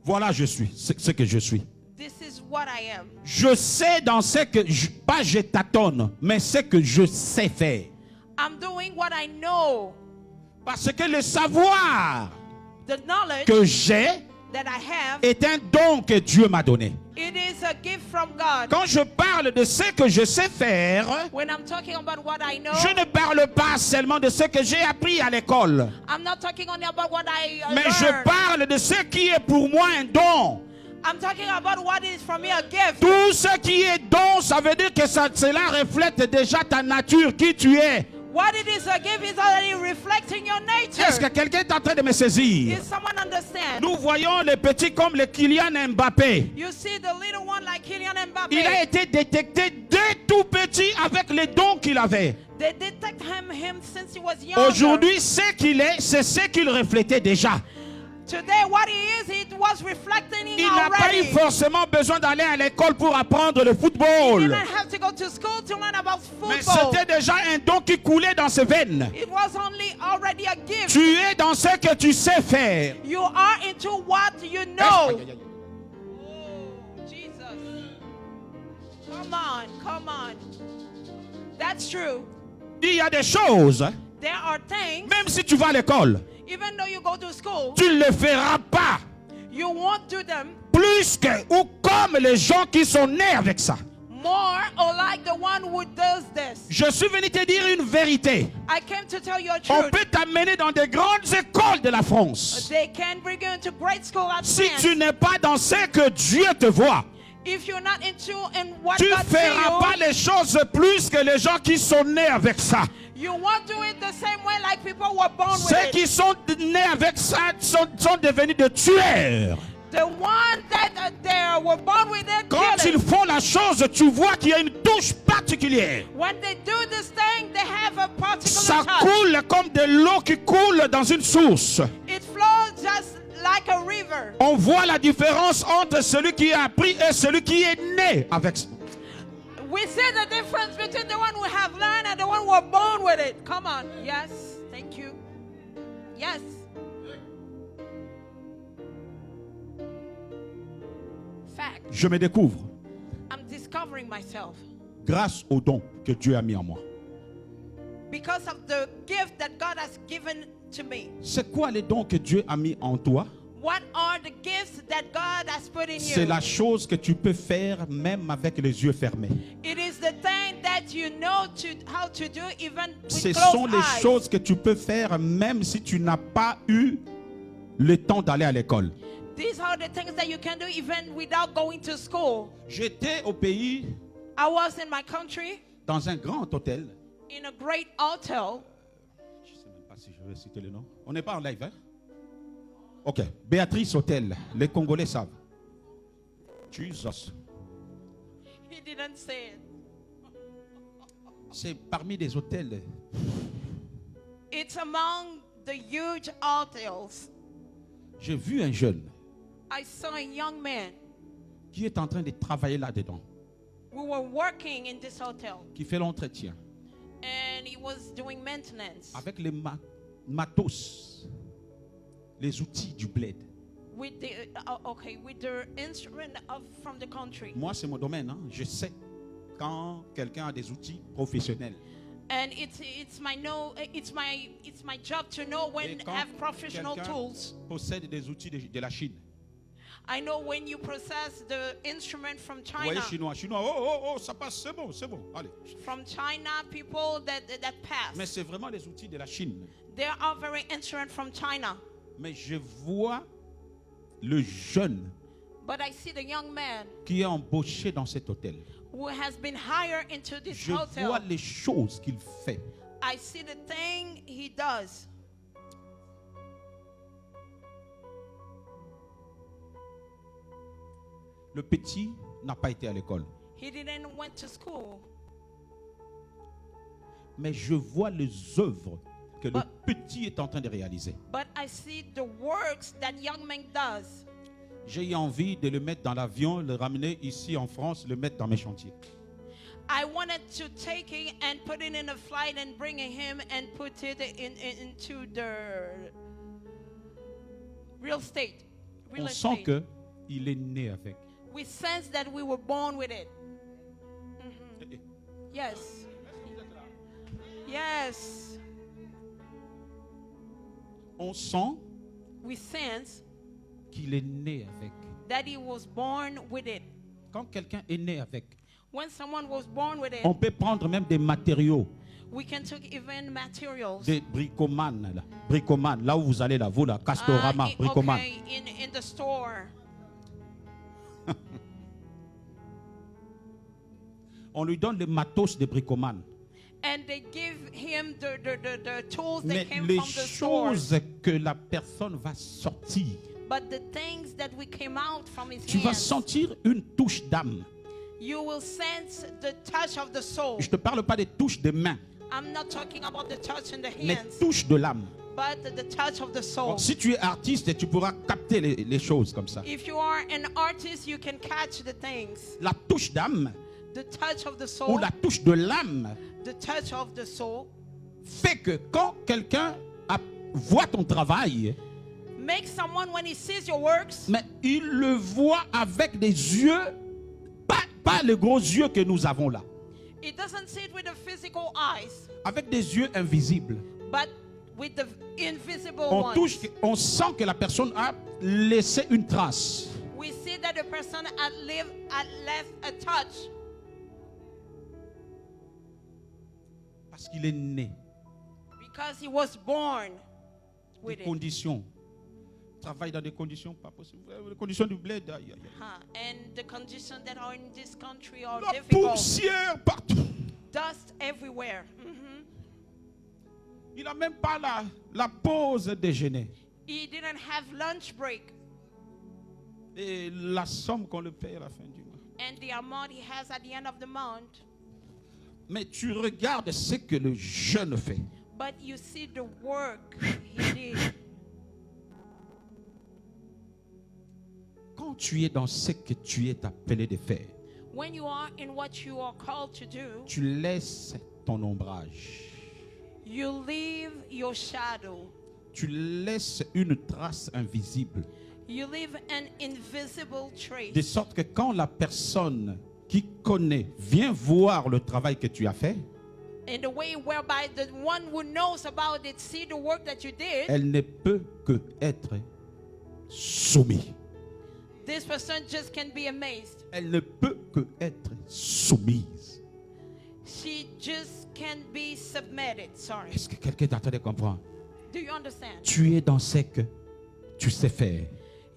Voilà, je suis ce que je suis. This is what I am. Je sais dans ce que, pas je tâtonne, mais ce que je sais faire. I'm doing what I know. Parce que le savoir The knowledge que j'ai that I have, est un don que Dieu m'a donné. it is a gift from God. Quand je parle de ce que je sais faire, When I'm talking about what I know, je ne parle pas seulement de ce que j'ai appris à l'école, I'm not talking only about what I mais je learned. parle de ce qui est pour moi un don. I'm talking about what is from me a gift. Tout ce qui est don, ça veut dire que cela reflète déjà ta nature, qui tu es. What it is a gift is already reflecting your nature. Est-ce que quelqu'un est en train de me saisir? Is someone understand? Nous voyons les petits comme le Kylian Mbappé. You see the little one like Kylian Mbappé. Il a été détecté dès tout petit avec les dons qu'il avait. They detect him since he was young. Aujourd'hui, ce qu'il est, c'est ce qu'il reflétait déjà. Today, what he is, it was reflecting Il n'a pas eu already. forcément besoin d'aller à l'école pour apprendre le He football. didn't have to go to school to learn about Mais football. c'était déjà un don qui coulait dans ses veines. It was only already a gift. Tu es dans ce que tu sais faire. You are into what you know. Oh, Jesus. Come on. That's true. Il y a des choses, There are things, même si tu vas à l'école, even though you go to school, tu ne le feras pas you won't do them plus que ou comme les gens qui sont nés avec ça. more or like the one who does this. Je suis venu te dire une vérité. I came to tell you a On truth. peut t'amener dans des grandes écoles de la France. They can bring you into great school at Si France. tu n'es pas dans ce que Dieu te voit, If you're not into in what tu God ne feras see pas les choses plus que les gens qui sont nés avec ça. you won't do it the same way like people were born with Ceux it. qui sont nés avec ça sont devenus des tueurs. The one that they were born with it, Quand kill ils it. font la chose, tu vois qu'il y a une touche particulière. When they do this thing, they have a Ça particular touch. coule comme de l'eau qui coule dans une source. It flows just like a river. On voit la différence entre celui qui a appris et celui qui est né avec ça. We see the difference between the one who have learned and the one who were born with it. Come on. Yes. Thank you. Yes. Fact. Je me découvre I'm discovering myself grâce au don que Dieu a mis en moi. because of the gift that God has given to me. C'est quoi les dons que Dieu a mis en toi? What are the gifts that God has put in C'est you? la chose que tu peux faire même avec les yeux fermés. It is the thing that you know how to do even Ce with sont closed les eyes. choses que tu peux faire même si tu n'as pas eu le temps d'aller à l'école. These are the things that you can do even without going to school. J'étais au pays I was in my country dans un grand hôtel. in a great hotel. Je ne sais même pas si je vais citer le nom. On n'est pas en live, hein? Ok. Béatrice Hôtel. Les Congolais savent. Jesus. He didn't say it. C'est parmi des hôtels. It's among the huge hotels. J'ai vu un jeune I saw a young man. qui est en train de travailler là-dedans, We were working in this hotel qui fait l'entretien and he was doing maintenance avec les matos, les outils du bled. with the instrument from the country. Moi, c'est mon domaine. Hein. Je sais quand quelqu'un a des outils professionnels. And it's my job to know Et when quand have professional quelqu'un tools. possède des outils de la Chine. I know when you process the instrument from Vous voyez, China. Chinois, oh, ça passe, c'est bon, allez. From China, people that Mais pass. c'est vraiment les outils de la Chine. There are very instruments from China. Mais je vois le jeune But I see the young man qui est embauché dans cet hôtel. who has been hired into this Je vois hotel. les choses qu'il fait. I see the thing he does. Le petit n'a pas été à l'école. He didn't went to school. Mais je vois les œuvres que le petit est en train de réaliser. But I see the works that young man does. J'ai eu envie de le mettre dans l'avion, le ramener ici en France, le mettre dans mes chantiers. I wanted to take it and put it in a flight and bring him and put it into the real estate. On sent qu'il est né avec. We sense that we were born with it. Yes. Yes. On sent We sense qu'il est né avec. that he was born with it. Quand quelqu'un est né avec, When someone was born with it, on peut prendre même des matériaux, we can take even materials. des bricomanes, là où vous allez là, vous là, Castorama, bricoman. Okay, in the store. On lui donne les matos des bricomanes. and they give him the tools that Mais came les from the store. choses que la personne va sortir, But the things that we came out from his tu vas hands, sentir une touche d'âme. you will sense the touch of the soul. Je ne te parle pas des touches des mains, I'm not talking about the touch in the mais hands, touche de l'âme. but the touch of the soul. Donc, si tu es artiste, tu pourras capter les choses comme ça. If you are an artist, you can catch the things. La touche d'âme The touch of the ou soul, la touche de l'âme the touch of the soul fait que quand quelqu'un voit ton travail, makes someone, when he sees your works, mais il le voit avec des yeux, pas les gros yeux que nous avons là, it doesn't see it with the physical eyes, avec des yeux invisibles. but with the invisible On touche, ones. on sent que la personne a laissé une trace. We see that the person had left a touch Parce qu'il est né. because he was born Des with it. conditions. Travaille dans des conditions pas possibles. Les conditions du bled. Aïe, aïe, aïe. And the conditions that are in this country are La difficult. poussière partout. Dust everywhere. Il n'a même pas la pause déjeuner. He didn't have lunch break. Et la somme qu'on le paye à la fin du mois. And the amount he has at the end of the month. Mais tu regardes ce que le jeune fait. But you see the work he did. Quand tu es dans ce que tu es appelé de faire, When you are in what you are called to do, tu laisses ton ombrage. you leave your shadow. Tu laisses une trace invisible. You leave an invisible De trace. sorte que quand la personne qui connaît vient voir le travail que tu as fait, In the way whereby the one who knows about it see the work that you did, elle ne peut que être soumise. this person just can be amazed. Elle ne peut que être soumise. She just can be submitted. Sorry. Est-ce que quelqu'un t'entend de comprendre? Do you understand? Tu es dans ce que tu sais faire.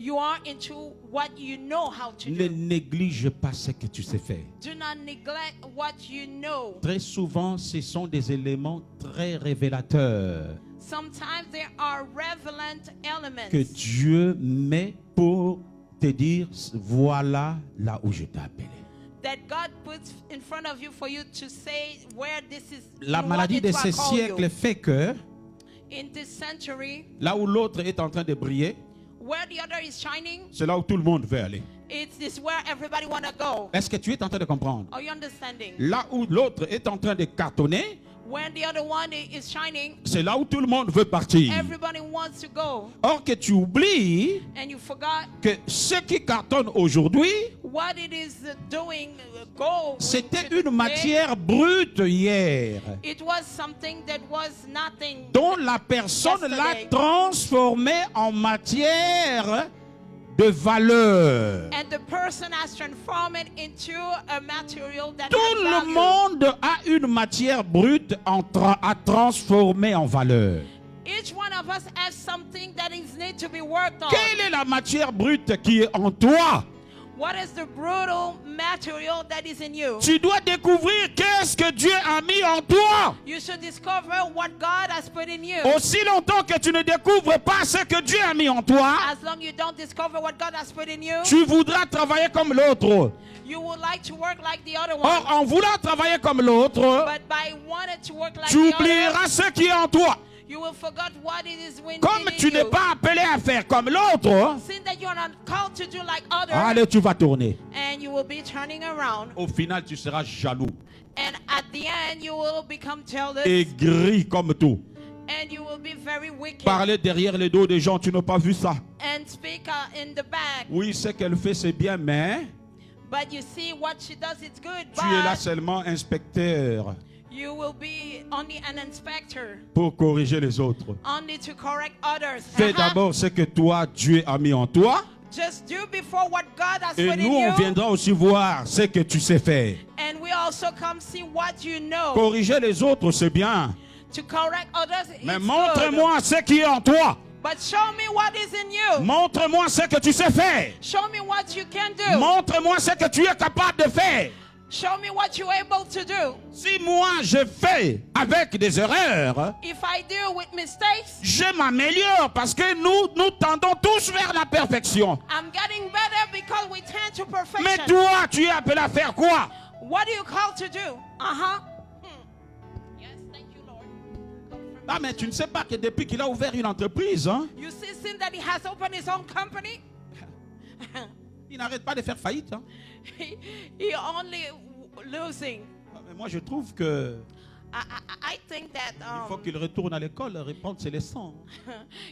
You are into what you know how to Ne do. néglige pas ce que tu sais faire. Do not neglect what you know. Très souvent, ce sont des éléments très révélateurs Sometimes there are relevant elements que Dieu met pour te dire, voilà là où je t'ai appelé. that God puts in front of you for you to say where this is. La in maladie what de it ce will call siècle you. fait que In this century, là où l'autre est en train de briller, where the other is shining, c'est là où tout le monde veut aller. it is where everybody want to go. Est-ce que tu es en train de comprendre? Are you understanding? Là où l'autre est en train de cartonner, When the other one is shining, c'est là où tout le monde veut partir. everybody wants to go. Or que tu oublies And you forgot que ce qui cartonne aujourd'hui, what it is doing. Go. c'était today. une matière brute hier, It was something that was nothing. dont la personne l'a Yesterday. transformée en matière de valeur. And the person has transformed it into a material that Tout has le value. monde a une matière brute à transformer en valeur. Each one of us has something that is need to be worked on. Quelle est la matière brute qui est en toi? What is the brutal material that is in you? Tu dois découvrir qu'est-ce que Dieu a mis en toi. You should discover what God has put in you. Aussi longtemps que tu ne découvres pas ce que Dieu a mis en toi, As long you don't discover what God has put in you, tu voudras travailler comme l'autre. you would like to work like the other Or, one. en voulant travailler comme l'autre, But by wanting to work like tu the other, oublieras ce qui est en toi. you will forget what it is within Comme tu n'es you. pas appelé à faire comme l'autre, Seeing that you are not called to do like others, allez, tu vas tourner. and you will be turning around. Au final, tu seras jaloux, And at the end, you will become jealous, aigri comme tout. and you will be very wicked, Parler derrière les dos des gens, tu n'as pas vu ça. and speak in the back. Oui, ce qu'elle fait, c'est bien, mais But you see what she does, it's good. tu es là But seulement inspecteur you will be only an inspector, pour corriger les autres. only to correct others. Fais d'abord ce que toi, Dieu a mis en toi. Just do before what God has Et put nous, in on you, viendra aussi voir ce que tu sais faire. and we also come see what you know. Corriger les autres, c'est bien. To correct others, Mais it's good. montre-moi ce qui est en toi. But show me what is in you. Montre-moi ce que tu sais faire. Show me what you can do. Montre-moi ce que tu es capable de faire. Show me what you're able to do. Si moi je fais avec des erreurs, If I deal with mistakes, je m'améliore parce que nous tendons tous vers la perfection. I'm getting better because we tend to perfection. Mais toi, tu es appelé à faire quoi? What are you called to do? Yes, thank you, Lord. Ah, mais tu ne sais pas que depuis qu'il a ouvert une entreprise, hein, You see, since that he has opened his own company, il n'arrête pas de faire faillite. Hein. he only losing. Ah, mais moi, je trouve que I think that il faut qu'il retourne à l'école, reprendre ses leçons.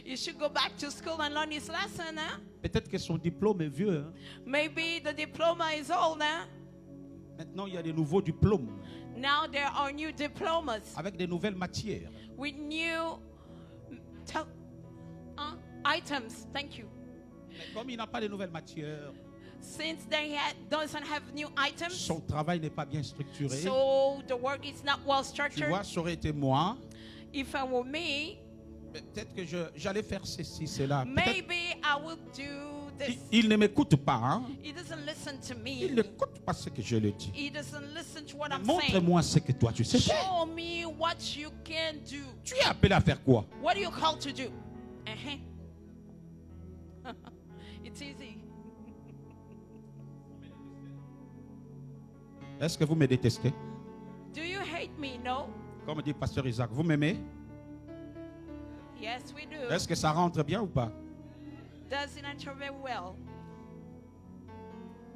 he should go back to school and learn his lesson. Peut-être que son diplôme est vieux. Hein. Maybe the diploma is old. Maintenant, il y a des nouveaux diplômes Now there are new diplomas avec des nouvelles matières. with new items. Thank you. Mais comme il n'a pas de nouvelles matières, Since they doesn't have new items, son travail n'est pas bien structuré. so the work is not well Tu structured. vois, ça aurait été moi. If I were me, Peut-être que j'allais faire ceci, cela. Peut-être- maybe I would do this. il ne m'écoute pas. Hein. He doesn't listen to Il me. n'écoute pas ce que je lui dis. He doesn't listen to what I'm saying. Montre-moi ce que toi tu sais faire. Show me what you can do. Tu es appelé à faire quoi? What are you called to do? It's easy. Est-ce que vous me détestez? Do you hate me? No. Comme dit Pasteur Isaac, vous m'aimez? Yes, we do. Est-ce que ça rentre bien ou pas? Does it enter very well?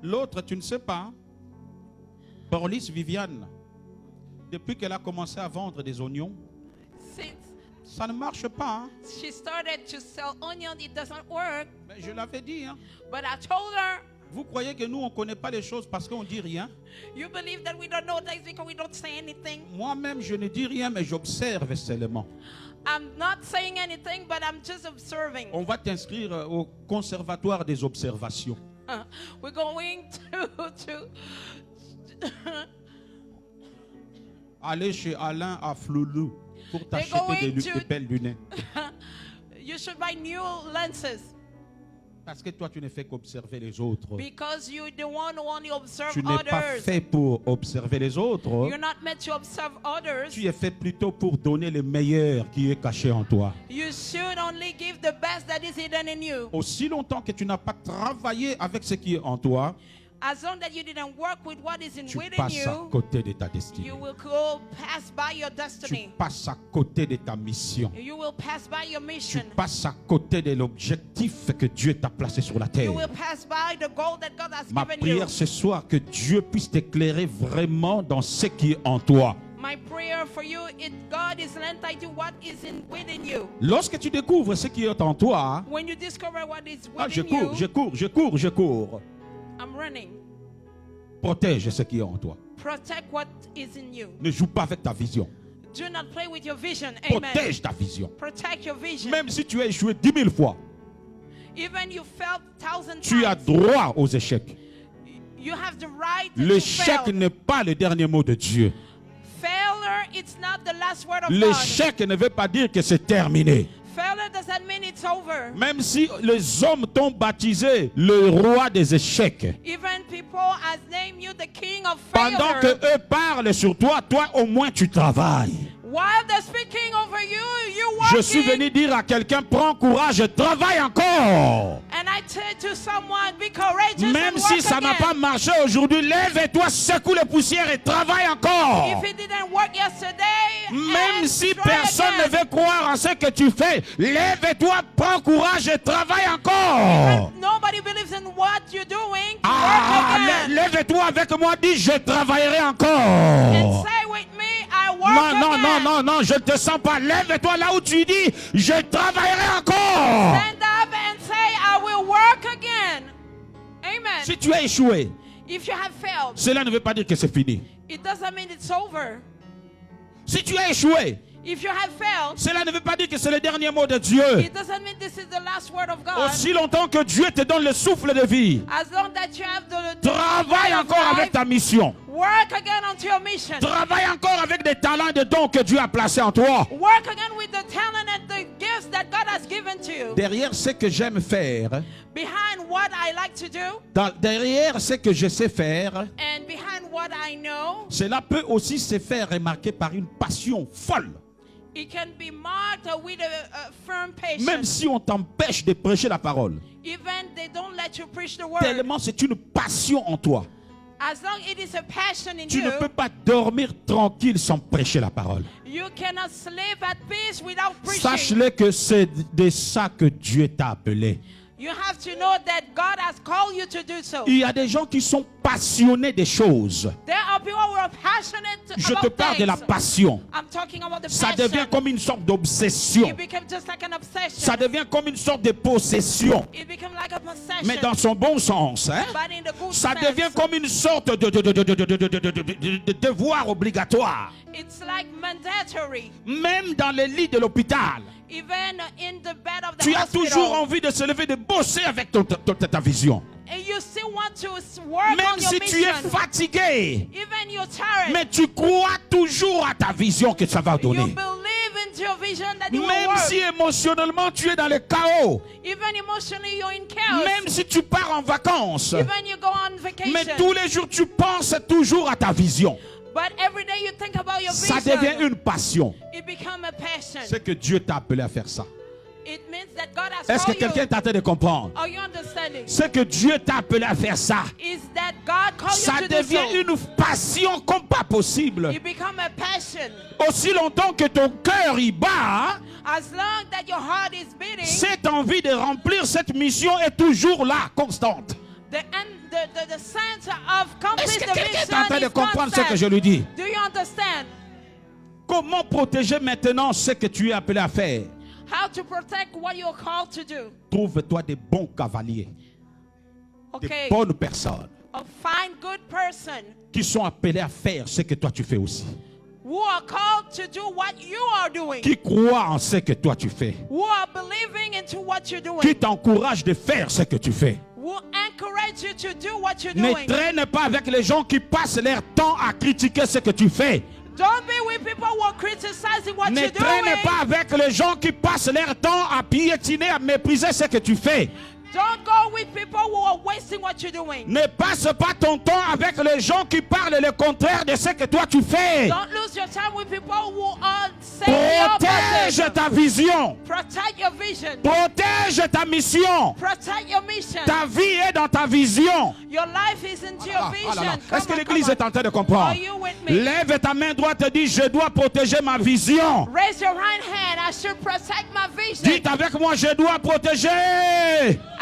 L'autre, tu ne sais pas. Hein? Pauline Viviane, depuis qu'elle a commencé à vendre des oignons, Since ça ne marche pas. Hein? she started to sell onion, it doesn't work. Mais je l'avais dit. Hein? But I told her, Vous croyez que nous, on ne connaît pas les choses parce qu'on ne dit rien? you believe that we don't know things because we don't say anything. Moi-même, je ne dis rien, mais j'observe seulement. I'm not saying anything, but I'm just observing. On va t'inscrire au conservatoire des observations. We're going to Allez chez Alain à Floulou pour They're t'acheter going to- des belles lunettes. you should buy new lenses Parce que toi, tu ne fais qu'observer les autres. because you're the one who only observe Tu n'es pas others. fait pour observer les autres. You're not meant to observe others. Tu es fait plutôt pour donner le meilleur qui est caché en toi. You should only give the best that is hidden in you. Aussi longtemps que tu n'as pas travaillé avec ce qui est en toi, As long that you didn't work with what is tu within passes à you, côté de ta destinée. you will go pass by your Tu destiny. passes à côté de ta mission. You will pass by your Tu mission. passes à côté de l'objectif que Dieu t'a placé sur la terre. You will pass by the goal that God has Ma given prière you. ce soir, que Dieu puisse t'éclairer vraiment dans ce qui est en toi. My prayer for you is God is lent to what is within you. Lorsque tu découvres ce qui est en toi, When you discover what is je within cours, you, je cours. I'm running. Protège ce qui est en toi. Protect what is in you. Ne joue pas avec ta vision. Do not play with your vision. Amen. Protège ta vision. Protect your vision. Même si tu as échoué 10 000 fois, Even you failed 1,000 tu as times, droit aux échecs. you have the right to L'échec fail. n'est pas le dernier mot de Dieu. Failure, it's not the last word of God. L'échec ne veut pas dire que c'est terminé. Failure doesn't mean it's over. Même si les hommes t'ont baptisé le roi des échecs, Even people has named you the king of pendant failure. que eux parlent sur toi, toi au moins tu travailles. While they're speaking over you, you working. Je suis venu dire à quelqu'un, prends courage, travaille encore. And I say to someone, be courageous Même and si work ça n'a again. pas marché aujourd'hui, lève-toi, secoue les poussières et travaille encore. If it didn't work yesterday, Même and si try personne ne again. veut croire en ce que tu fais, lève-toi, prends courage et travaille encore. If nobody believes in what you're doing, Ah, work again. lève-toi avec moi, dis je travaillerai And encore. say with me, I work Non, non, again. non, non, non, je ne te sens pas. Lève-toi là où tu dis je travaillerai encore. Stand up and say, I will work again. Amen. Si tu as échoué, If you have failed, cela ne veut pas dire que c'est fini. it doesn't mean it's over. Si tu as échoué, If you have failed, cela ne veut pas dire que c'est le dernier mot de Dieu. it doesn't mean this is the last word of God. Aussi longtemps que Dieu te donne le souffle de vie, As long that you have the travaille way of encore life, avec ta mission. work again unto your mission. Travaille encore avec des talents et des dons que Dieu a placés en toi. Work again with the talent and the gifts that God has given to you. Derrière ce que j'aime faire, Behind what I like to do derrière ce que je sais faire, and behind what what I know. Cela peut aussi se faire remarquer par une passion folle. It can be marked with a firm patience. Même si on t'empêche de prêcher la parole. Even they don't let you preach the word. Tellement c'est une passion en toi. As long it is a passion in Tu you, ne peux pas dormir tranquille sans prêcher la parole. you cannot sleep at peace without preaching. Sache-le que c'est de ça que Dieu t'a appelé. You have to know that God has called you to do so. Il y a des gens qui sont passionnés des choses. There are people who are passionate Je te about parle de la things. passion. I'm talking about the Ça passion. devient comme une sorte d'obsession. It became just like an obsession. Ça devient comme une sorte de possession. It became like a possession. Mais dans son bon sens, hein? But in the good Ça sense, devient comme une sorte de devoir obligatoire. it's like mandatory. Même dans les lits de l'hôpital, Even in the bed of the tu as hospital. toujours envie de se lever, de bosser avec ta vision. And you still want to work Même on your si tu es mission. fatigué, Even you're tired. mais tu crois toujours à ta vision que ça va You donner. believe into your vision that it will Même work. si émotionnellement tu es dans le chaos, Even emotionally you're in chaos. même si tu pars en vacances, Even you go on vacation. mais tous les jours tu penses toujours à ta vision. But every day you think about your Ça vision. devient une passion. It becomes a passion. C'est que Dieu t'a appelé à faire ça. It means that God has Est-ce que called quelqu'un you. est en train de comprendre? Are you understanding? C'est que Dieu t'a appelé à faire ça. Is that God called Ça you to do devient so? une passion comme pas possible. It becomes a passion. Aussi longtemps que ton cœur y bat, As long that your heart is beating, cette envie de remplir cette mission est toujours là, constante. the sense of Est-ce complete que the quelqu'un est en mission train de is comprendre ce que constant. je lui dis? Do you understand? Comment protéger maintenant ce que tu es appelé à faire? How to protect what you're called to do. Trouve-toi des bons cavaliers, des Okay. bonnes personnes Find good person qui sont appelés à faire ce que toi tu fais aussi. who are called to do what you are doing. Qui croient en ce que toi tu fais. Who are believing into what you're doing. Qui t'encouragent de faire ce que tu fais. Who encourage you to do what you're Ne doing. traîne pas avec les gens qui passent leur temps à critiquer ce que tu fais. Don't be with people who are criticizing what Ne you're traîne doing. pas avec les gens qui passent leur temps à piétiner, à mépriser ce que tu fais. Don't go with people who are wasting what you're doing. Ne passe pas ton temps avec les gens qui parlent le contraire de ce que toi tu fais. Don't lose your time with people who are saying the Protège opposite. ta vision. Protect your vision. Protège ta mission. Protect your mission. Ta vie est dans ta vision. Your life is into your vision. Est-ce que Come on, l'église come est on. en train de comprendre? Are you with me? Lève ta main droite et dis, je dois protéger ma vision. Raise your right hand. I should protect my vision. Dites avec moi, je dois protéger.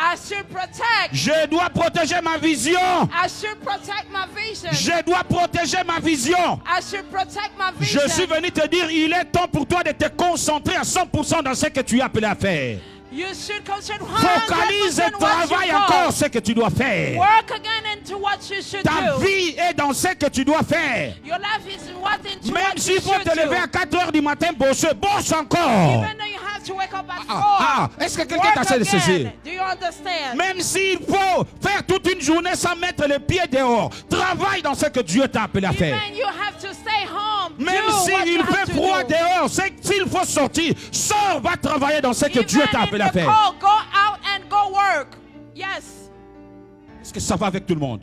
I should protect. Je dois protéger ma vision. I should protect my vision. Je dois protéger ma vision. I should protect my vision. Je suis venu te dire, il est temps pour toi de te concentrer à 100% dans ce que tu es appelé à faire. You should concentrate 100% Focalise et what travaille you encore call. ce que tu dois faire. Work again into what you should Ta do. vie est dans ce que tu dois faire. Your life is what into Même what you s'il faut should te lever do. à 4 heures du matin, bosse encore. Even though you have to wake up at 4. Est-ce que quelqu'un t'a de saisir? again. Do you understand? Même s'il faut faire toute une journée sans mettre les pieds dehors, travaille dans ce que Dieu t'a appelé à faire. Even you have to stay home. Même do what s'il you have fait to froid do. dehors, s'il faut sortir, sors, va travailler dans ce que Dieu t'a Even appelé in à the faire. cold, go out and go work. Yes. Est-ce que ça va avec tout le monde?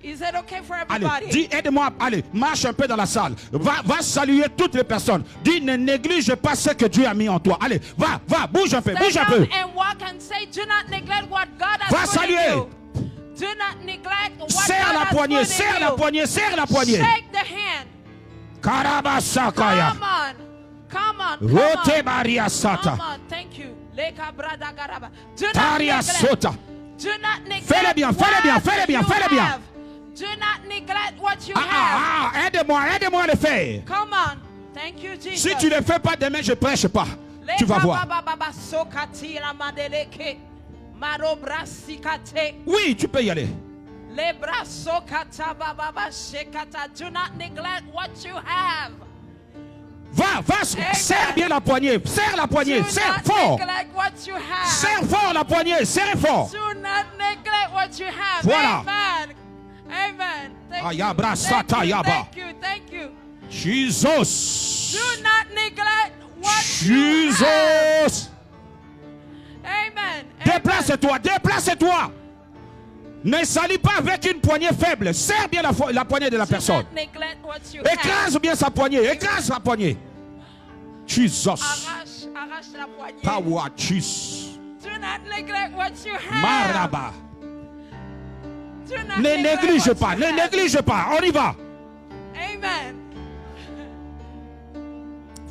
Is it okay for Allez, everybody? dis, aide-moi, allez, marche un peu dans la salle. Va saluer toutes les personnes. Dis, ne néglige pas ce que Dieu a mis en toi. Allez, va, bouge un peu, bouge un Stand peu. up and walk and say, do not neglect what God has Va put in saluer. you. Do not neglect what Serre God la has poignée, put in serre la you. poignée, serre la poignée. Shake the hand. Karabasakaya. Come on. Come on. Rote Come Maria on. Sata. Come on. Thank you. Leka brada garaba. Do not Taria neglect. Sota. Do not neglect Fais-le bien, fais-le bien, what fais-le bien, you fais-le bien. have. Do not neglect what you have. Aide-moi à le faire. Come on. Thank you, Jesus. Si tu ne le fais pas demain, je prêche pas. Tu vas voir. Oui, tu peux y aller. Do not neglect what you have. Va, serre bien la poignée. Serre la Do poignée, serre not fort. neglect what you have. Serre fort la poignée, serre fort. Do not neglect what you have. Voilà. Amen. Amen. Thank you. Ayabra Thank sata you. yaba. Thank you. Thank you. Jesus. Do not neglect what you have. Jesus. Amen. Amen. Déplace-toi, déplace-toi. Ne salis pas avec une poignée faible. Serre bien la poignée de la Do personne. not neglect what you have. Écrase bien sa poignée. Écrase sa poignée. Jesus. Arrache la poignée. Tawachis. Do not neglect what you have. Maraba. Do not Ne neglect néglige what pas. you Ne have. néglige pas. On y va. Amen.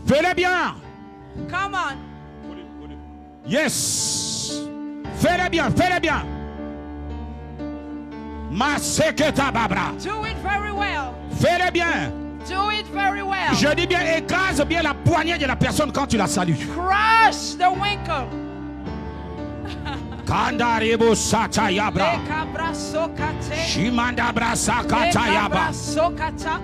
Fais-le bien. Come on. Yes. Fais-le bien. Fais-le bien. Maseketa babra. Do it very well. Fais-le bien. Do it very well. Je dis bien, écrase bien la poignée de la personne quand tu la salues. Crush the winkle. Kandaribu satayabra. Lekabrasokate. Shimandabra sakatayaba. Lekabrasokata.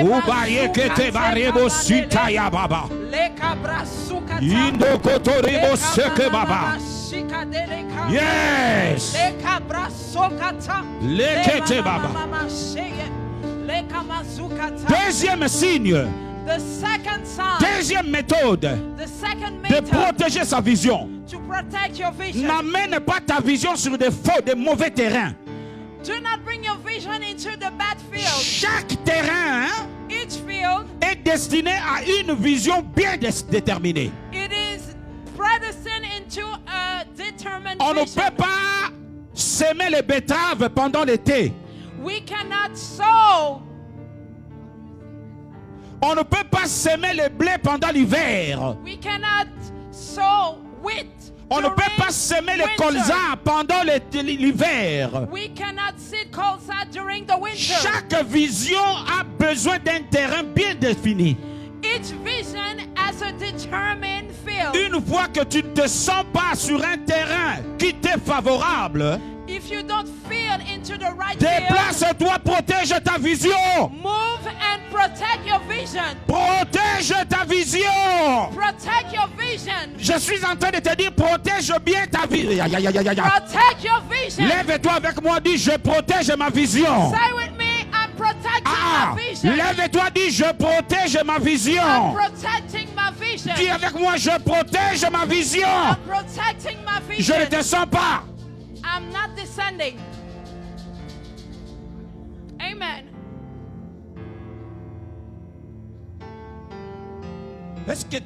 Ubayekete baribu sitayababa. Lekabrasukata. Indokotoribu sekebaba. Yes. Lekete baba. Deuxième signe, The second sign, deuxième méthode the second de method protéger sa vision. to protect your vision. N'amène pas ta vision sur des faux, des mauvais terrains. Do not bring your vision into the bad field. Chaque terrain Each field, est destiné à une vision bien déterminée. it is predestined into a determined On ne vision. peut pas s'aimer les betteraves pendant l'été. We cannot sow. On ne peut pas s'aimer les blés pendant l'hiver. We cannot sow wheat. On ne peut during pas s'aimer les winter. colzas pendant l'hiver. We cannot seed colza during the winter. Chaque vision a besoin d'un terrain bien défini. Each vision has a determined field. Une fois que tu ne te sens pas sur un terrain qui t'est favorable, If you don't feel into the right field, déplace-toi, protège ta vision. move and protect your vision. Protège ta vision. Protect your vision. Je suis en train de te dire, protège bien ta vision. Protect your vision. Lève-toi avec moi, dis, je protège ma vision. Say with me, I'm protecting Ah, my vision. lève-toi, dis, je protège ma I'm vision. protecting my vision. Dis avec moi, je protège ma vision. I'm protecting my Je vision. ne te sens pas. I'm not descending. Amen. Est-ce que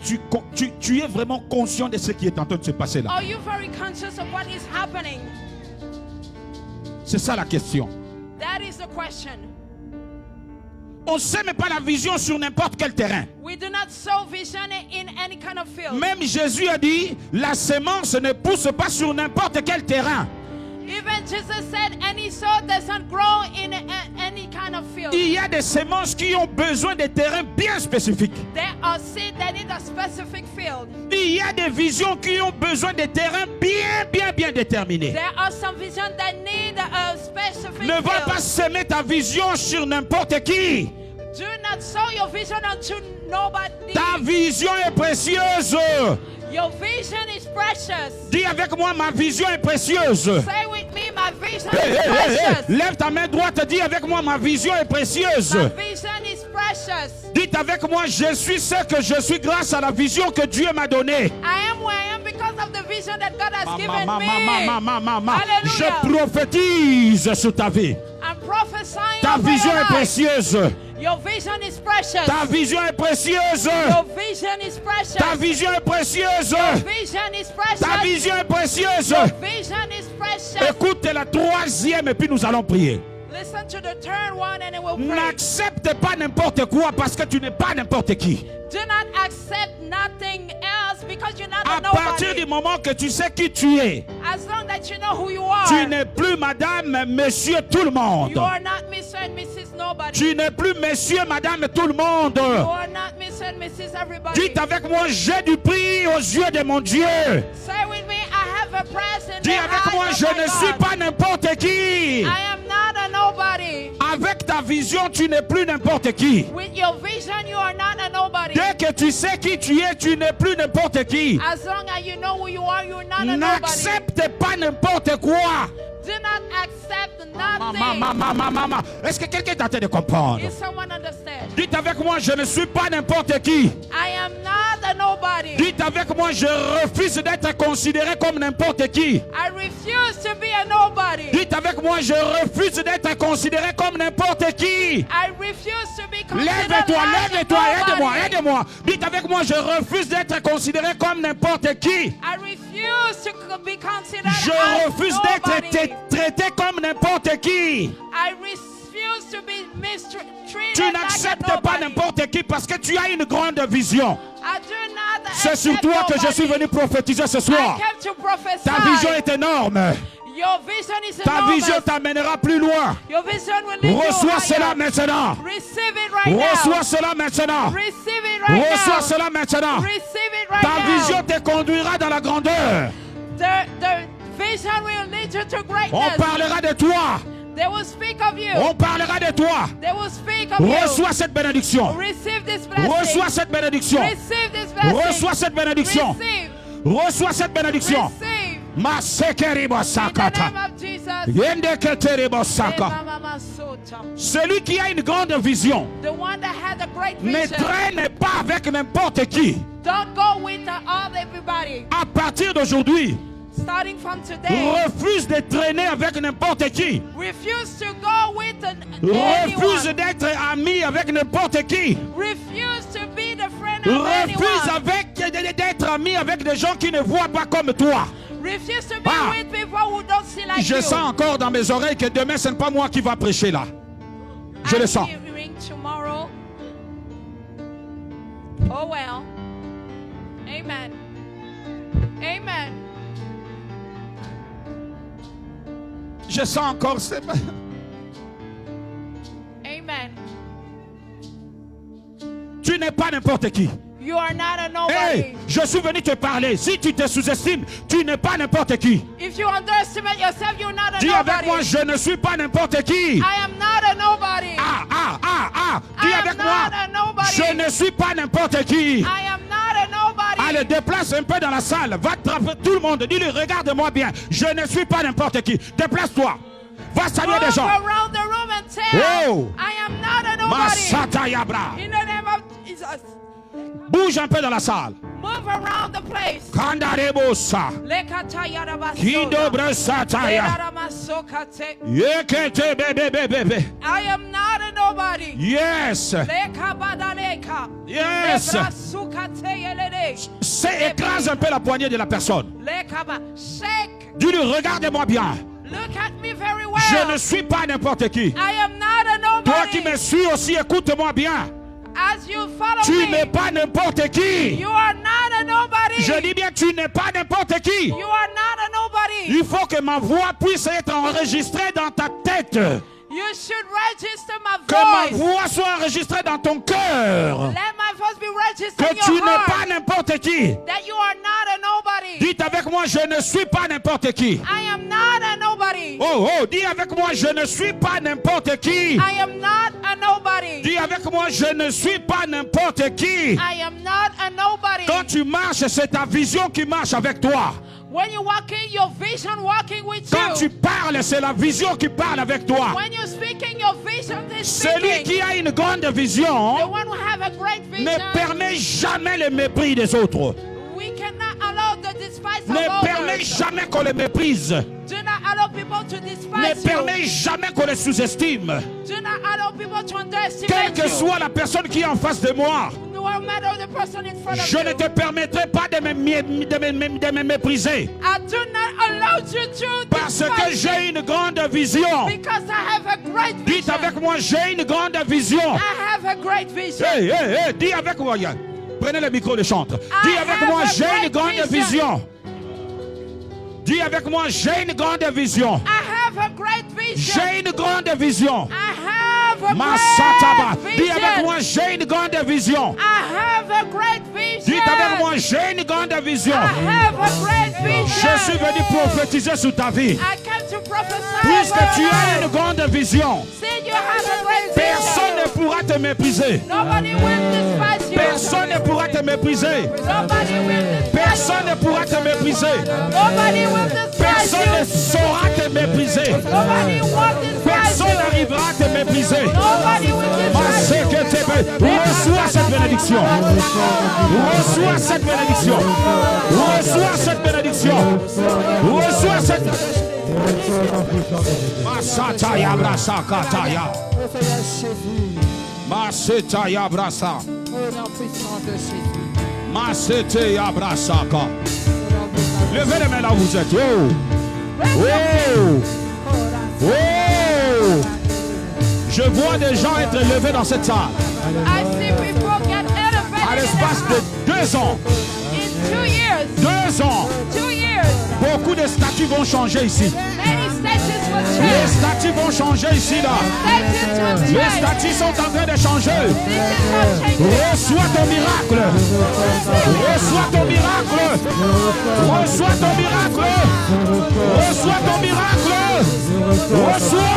tu es vraiment conscient de ce qui est en train de se passer là? Are you very conscious of what is happening? C'est ça la question. That is the question. On ne sème pas la vision sur n'importe quel terrain. We do not sow vision in any kind of field. Même Jésus a dit, la sémence ne pousse pas sur n'importe quel terrain. Even Jesus said, any sow doesn't grow in any kind of field. Il y a des sémences qui ont besoin de terrains bien spécifiques. There are seeds that need a specific field. Il y a des visions qui ont besoin de terrains bien déterminés. There are some visions that need a specific Ne va field. pas semer ta vision sur n'importe qui. Do not sow your vision unto nobody. Ta vision est précieuse. Your vision is precious. Dis avec moi, ma vision est précieuse. Say with me, my vision Hey, is hey, hey, hey. precious. Lève ta main droite, dis avec moi, ma vision est précieuse. My vision is precious. Dites avec moi, je suis ce que je suis grâce à la vision que Dieu m'a donnée. I am where I am because of the vision that God has given me. Je Hallelujah. prophétise sur ta vie. I'm prophesying Ta over vision your est life. précieuse. Your vision is precious. Ta vision est précieuse. Your vision is precious. Ta vision est précieuse. Your vision is precious. Ta vision est précieuse. Your vision is precious. Écoute la troisième et puis nous allons prier. Listen to the third one and it will pray. N'accepte pas n'importe quoi parce que tu n'es pas n'importe qui. Do not accept nothing else because you're not À a partir nobody. du moment que tu sais qui tu es, As long that you know who you are, tu n'es plus madame, monsieur, tout le monde. you are not Mr. and Mrs. Nobody. Tu n'es plus monsieur, madame, tout le monde. You are not Mr. and Mrs. Everybody. Dites avec moi, j'ai du prix aux yeux de mon Dieu. Say with me, I have a present. Dis avec moi, je ne suis pas n'importe qui. I am not a nobody. Avec ta vision, tu n'es plus n'importe qui. With your vision, you are not a nobody. Dès que tu sais qui tu es, tu n'es plus n'importe qui. As long as you know who you are, you're not a nobody. N'accepte pas n'importe quoi. Do not accept Maman, nothing. est-ce que quelqu'un est en train de comprendre? Is someone understand? Dites avec moi, je ne suis pas n'importe qui. I am not a nobody. Dites avec moi, je refuse d'être considéré comme n'importe qui. I refuse to be a nobody. Dites avec moi, je refuse d'être considéré comme n'importe qui. I refuse to be considered Lève-toi, like lève-toi, a aide-moi, nobody. aide-moi. Dites avec moi, je refuse d'être considéré comme n'importe qui. I refuse to be considered Je as refuse nobody. d'être traité comme n'importe qui. I refuse to be mistreated Tu like a n'acceptes pas nobody. n'importe qui parce que tu as une grande vision. I do not C'est sur accept toi que je suis nobody. venu prophétiser ce I soir. came to prophesy. Ta vision est énorme. Your vision is Ta enormous. vision t'amènera plus loin. Your vision will lead you Reçois higher. cela maintenant. Receive it right now. Reçois cela maintenant. Receive it right Reçois now. cela maintenant. Receive it right Ta now. vision te conduira dans la grandeur. The vision will lead you to On greatness. parlera de toi. They will speak of you. On parlera de toi. They will speak of you. Reçois cette bénédiction. Receive this blessing. Reçois cette bénédiction. Receive this blessing. Reçois cette bénédiction. Receive. Reçois cette bénédiction. Receive. Masekeribo In the sakata. name of Jesus. Yendeketeribo saka. Emamamasota. Celui qui a une grande vision The one that had a great ne vision. traîne pas avec n'importe qui. Don't go with all everybody. À partir d'aujourd'hui, Starting from today. refuse de traîner avec n'importe qui. Refuse to go with Refuse anyone. d'être ami avec n'importe qui. Refuse to be the friend of Refuse anyone. d'être ami avec des gens qui ne voient pas comme toi. Refuse to be Ah. with people who don't see like Je you. sens encore dans mes oreilles que demain, ce n'est pas moi qui va prêcher là. Je le sens. I'm hearing tomorrow. Oh well. Amen. Amen. Je sens encore. Amen. Tu n'es pas n'importe qui. You are not a nobody. Hey, je suis venu te parler. Si tu te sous-estimes, tu n'es pas n'importe qui. If you underestimate yourself, you're not a Dis avec nobody. moi, je ne suis pas n'importe qui. I am not a nobody. Dis I am avec not moi, a nobody. je ne suis pas n'importe qui. I am not a nobody. Allez, déplace un peu dans la salle. Va tout le monde. Dis-lui, regarde-moi bien. Je ne suis pas n'importe qui. Déplace-toi. Va saluer des Move gens. around the room and tell, Oh. I am not a nobody. Masata Yabra. In the name of Jesus. Bouge un peu dans la salle. Move around the place. Kandarebosa. Lekata yarabasoda. Kidobre sataya. Leraramasokate. Yekete bebe. I am not a nobody. Yes. Lekabadaleka. Yes. Lebrasukate yelele. Écrase un peu la poignée de la personne. Lekaba. Shake. Dis-lui, regarde-moi bien. Look at me very well. Je ne suis pas n'importe qui. I am not a nobody. Toi qui me suis aussi, écoute-moi bien. As you follow Tu me, n'es pas n'importe qui. you are not a nobody. Je dis bien, tu n'es pas n'importe qui. You are not a nobody. Il faut que ma voix puisse être enregistrée dans ta tête. You should register my Que ma voice. voix soit enregistrée dans ton cœur. Let my voice be registered Que in tu your n'es heart. pas n'importe qui. That you are not a nobody. Dites avec moi, je ne suis pas n'importe qui. I am not a nobody. Oh, dis avec moi, je ne suis pas n'importe qui. I am not a nobody. Dis avec moi, je ne suis pas n'importe qui. I am not a nobody. Quand tu marches, c'est ta vision qui marche avec toi. When you walk in, your vision walking with Quand tu you. parles, c'est la vision qui parle avec toi. When you speak in, your vision is Celui speaking. qui a une grande vision The one who have a great vision. ne permet jamais le mépris des autres. We cannot allow the despise Ne of permet others. jamais qu'on les méprise. Do not allow people to Ne despise permet jamais qu'on les sous-estime. you. Do not allow people to Quelle underestimate que you. soit la personne qui est en face de moi, No matter the person in front of je you. ne te permettrai pas de me mépriser. I do not allow you to Parce que despise me j'ai une grande vision. because I have a great Dites vision. avec moi, j'ai une grande vision. I have a great vision. Hey, dis avec moi. Prenez le micro de chante. Dis I avec have moi, a j'ai une great grande vision. vision. Dis avec moi, j'ai une grande vision. I have a great vision. J'ai une grande vision. I have a Masataba. great Dis avec vision. moi, j'ai une grande vision. I have a great vision. Dites avec moi, j'ai une grande vision. I have a great vision. Je suis venu prophétiser sur ta vie. I came to prophesy. Puisque over tu your as life. une grande vision, Since you have a great personne ne vision, pourra te mépriser. nobody will despise you. Personne ne pourra te mépriser. Nobody will despise Personne ne pourra te mépriser. you. Nobody will despise Personne ne saura te mépriser. Nobody will despise Personne you. n'arrivera à te mépriser. Nobody will despise you. Reçois cette bénédiction. Reçois cette bénédiction. Reçois cette bénédiction. Reçois cette. Masataya brasa kataya. Masataya brasa. Au nom puissant de Jésus. Masataya brasa ka. Levez les mains là où vous êtes. Oh. Oh. Oh. Je vois des gens être levés dans cette salle. I see people get À elevated l'espace de 2 ans. in 2 years. 2 ans. 2 years. Beaucoup de statuts vont changer ici. Many statues will Les change. statuts vont changer ici là. Statues will Les change. statuts sont en train de changer. This is not changing. Reçois ton miracle. Reçois ton miracle. Reçois ton miracle. Reçois ton miracle. Reçois.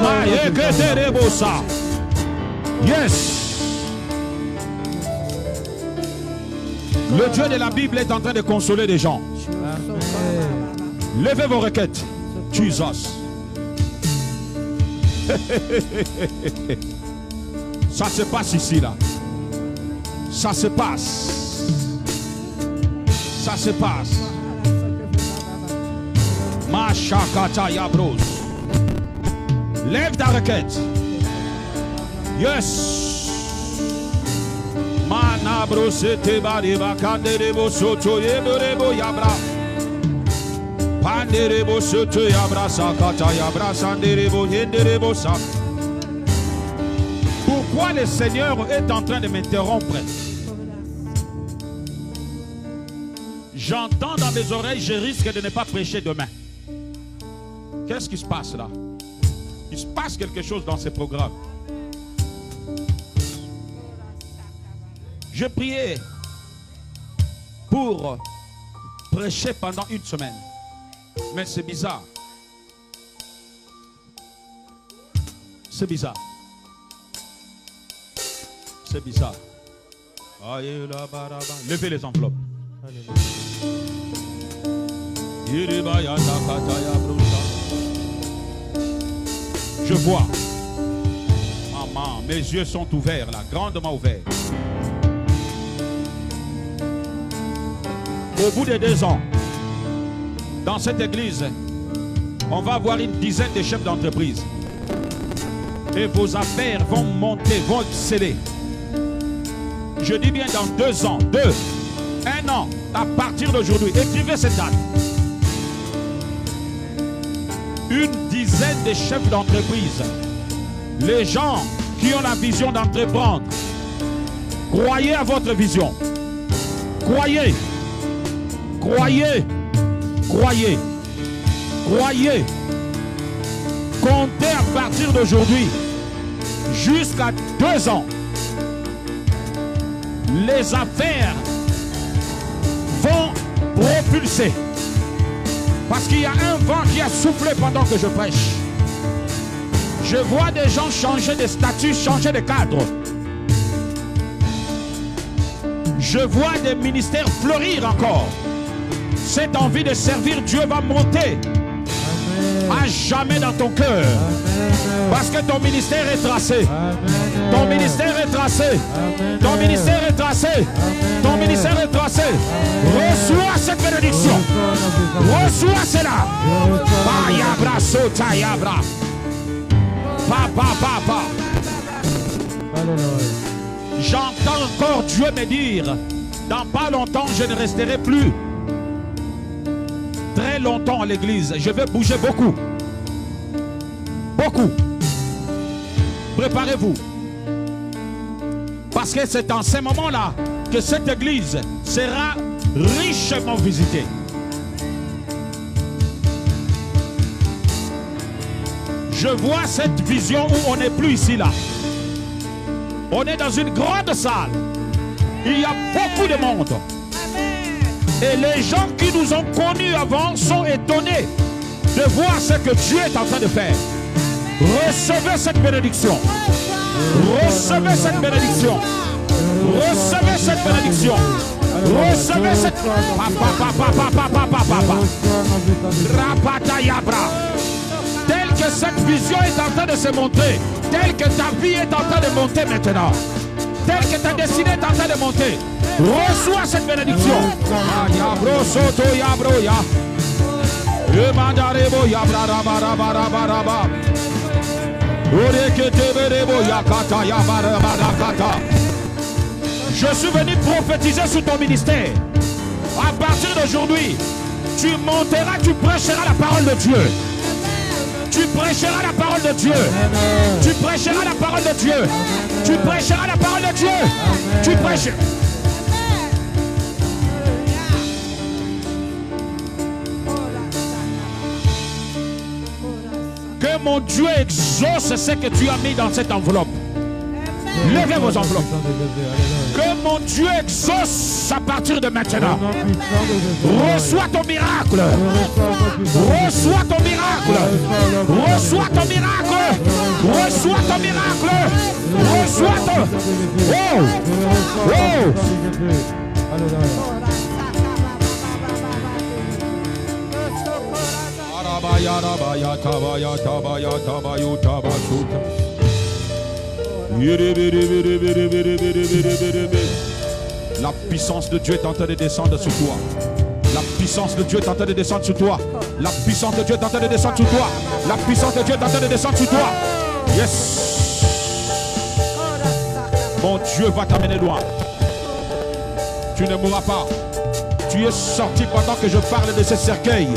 Aïe, que terrible ça. Yes. Le Dieu de la Bible est en train de consoler des gens. Levez vos requêtes. Jesus. Ça se passe ici là. Ça se passe. Ça se passe. Mashakata Yabros. Lève ta requête. Yes. Manabro sete bariba kanderebo soto yeberebo yabra. Panderebo soto yabra sakata yabra sanderebo yenderebo sa. Pourquoi le Seigneur est en train de m'interrompre? J'entends dans mes oreilles, je risque de ne pas prêcher demain. Qu'est-ce qui se passe là? Il se passe quelque chose dans ces programmes. Je priais pour prêcher pendant 1 semaine. Mais c'est bizarre. C'est bizarre. C'est bizarre. Levez les enveloppes. Je vois. Maman, mes yeux sont ouverts là, grandement ouverts. Au bout de 2 ans, dans cette église, on va avoir une dizaine de chefs d'entreprise. Et vos affaires vont monter, vont exceller. Je dis bien dans 2 ans, 1 an, à partir d'aujourd'hui. Écrivez cette date. Une dizaine de chefs d'entreprise. Les gens qui ont la vision d'entreprendre. Croyez à votre vision. Croyez. Croyez. Croyez. Croyez. Comptez à partir d'aujourd'hui jusqu'à 2 ans. Les affaires vont propulser. Parce qu'il y a un vent qui a soufflé pendant que je prêche. Je vois des gens changer de statut, changer de cadre. Je vois des ministères fleurir encore. Cette envie de servir Dieu va monter à jamais dans ton cœur. Parce que ton ministère est tracé. Ton ministère est tracé. Ton ministère est tracé. Ton ministère est tracé. Reçois cette bénédiction. Reçois cela. Payabra sota yabra. Papa, papa. J'entends encore Dieu me dire, dans pas longtemps, je ne resterai plus très longtemps à l'église. Je vais bouger beaucoup. Beaucoup. Préparez-vous. Parce que c'est dans ces moments-là que cette église sera richement visitée. Je vois cette vision où on n'est plus ici là. On est dans une grande salle. Il y a beaucoup de monde. Et les gens qui nous ont connus avant sont étonnés de voir ce que Dieu est en train de faire. Recevez cette bénédiction. Recevez cette bénédiction. Recevez cette bénédiction. Recevez cette... Rapatayabra. Tel que cette vision est en train de se monter, tel que ta vie est en train de monter maintenant, tel que ta destinée est en train de monter, reçois cette bénédiction. Yabro soto yabro ya. Emandarebo yabra raba raba raba raba. Oreketeberebo yakata yabara raba kata. Je suis venu prophétiser sur ton ministère. À partir d'aujourd'hui, tu monteras, tu prêcheras la parole de Dieu. Tu prêcheras la parole de Dieu. Tu prêcheras la parole de Dieu. Tu prêcheras la parole de Dieu. Tu prêches. Que mon Dieu exauce ce que tu as mis dans cette enveloppe. Levez vos enveloppes. Que mon Dieu exauce à partir de maintenant. Reçois ton miracle. Reçois ton miracle. Reçois ton miracle. Reçois ton miracle. Reçois ton... Oh! Oh! La puissance de Dieu est en train de descendre sur toi. La puissance de Dieu est en train de descendre sur toi. La puissance de Dieu est en train de descendre sur toi. La puissance de Dieu est en train de descendre sur toi. Yes. Mon Dieu va t'amener loin. Tu ne mourras pas. Tu es sorti pendant que je parle de ce cercueil.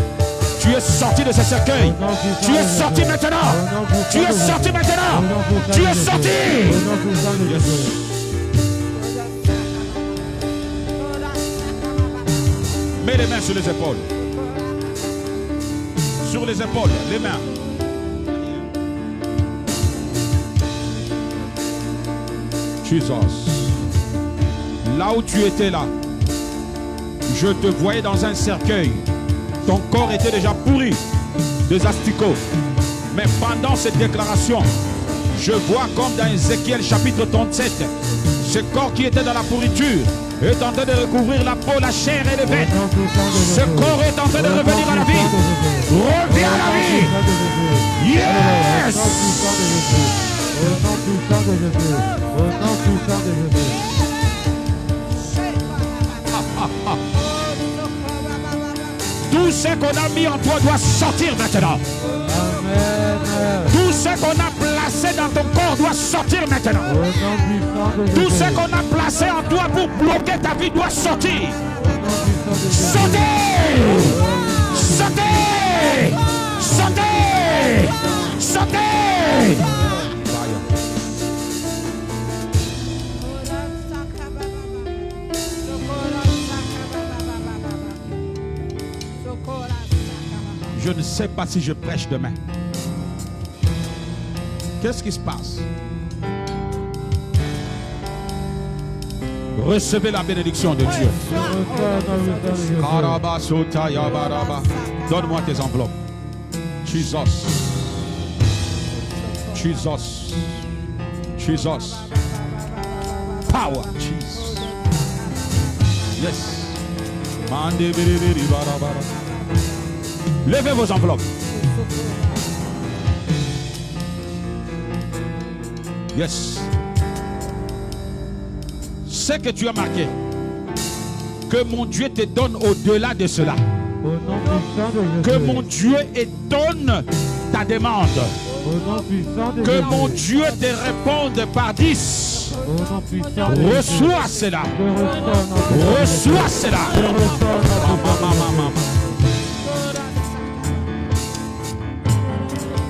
Tu es sorti de ce cercueil. Tu es sorti maintenant. Tu es sorti maintenant. Tu es sorti. Yes. Mets les mains sur les épaules. Sur les épaules, les mains. Jesus. Là où tu étais là, je te voyais dans un cercueil. Ton corps était déjà pourri, des asticots. Mais pendant cette déclaration, je vois comme dans Ézéchiel chapitre 37, ce corps qui était dans la pourriture est en train de recouvrir la peau, la chair et les veines. Ce corps est en train de revenir à la vie. Reviens à la vie. Yes. Au nom puissant de Jésus. Au nom puissant de Jésus. Tout ce qu'on a mis en toi doit sortir maintenant. Amen. Tout ce qu'on a placé dans ton corps doit sortir maintenant. Au nom puissant de Jésus. Tout ce qu'on a placé en toi pour bloquer ta vie doit sortir. Sortez! Sortez! Sortez! Sortez! Je ne sais pas si je prêche demain. Qu'est-ce qui se passe? Recevez la bénédiction de Dieu. Donne-moi tes enveloppes. Jesus. Jesus. Jesus. Power. Jesus. Yes. Levez vos enveloppes. Yes. Ce que tu as marqué, que mon Dieu te donne au-delà de cela. Au nom puissant de Jésus. Que mon Dieu donne ta demande. Au nom puissant de Que Jésus. mon Dieu te réponde par 10. Au nom puissant de Jésus. Reçois cela. Je reçois notre Reçois cela. Je reçois notre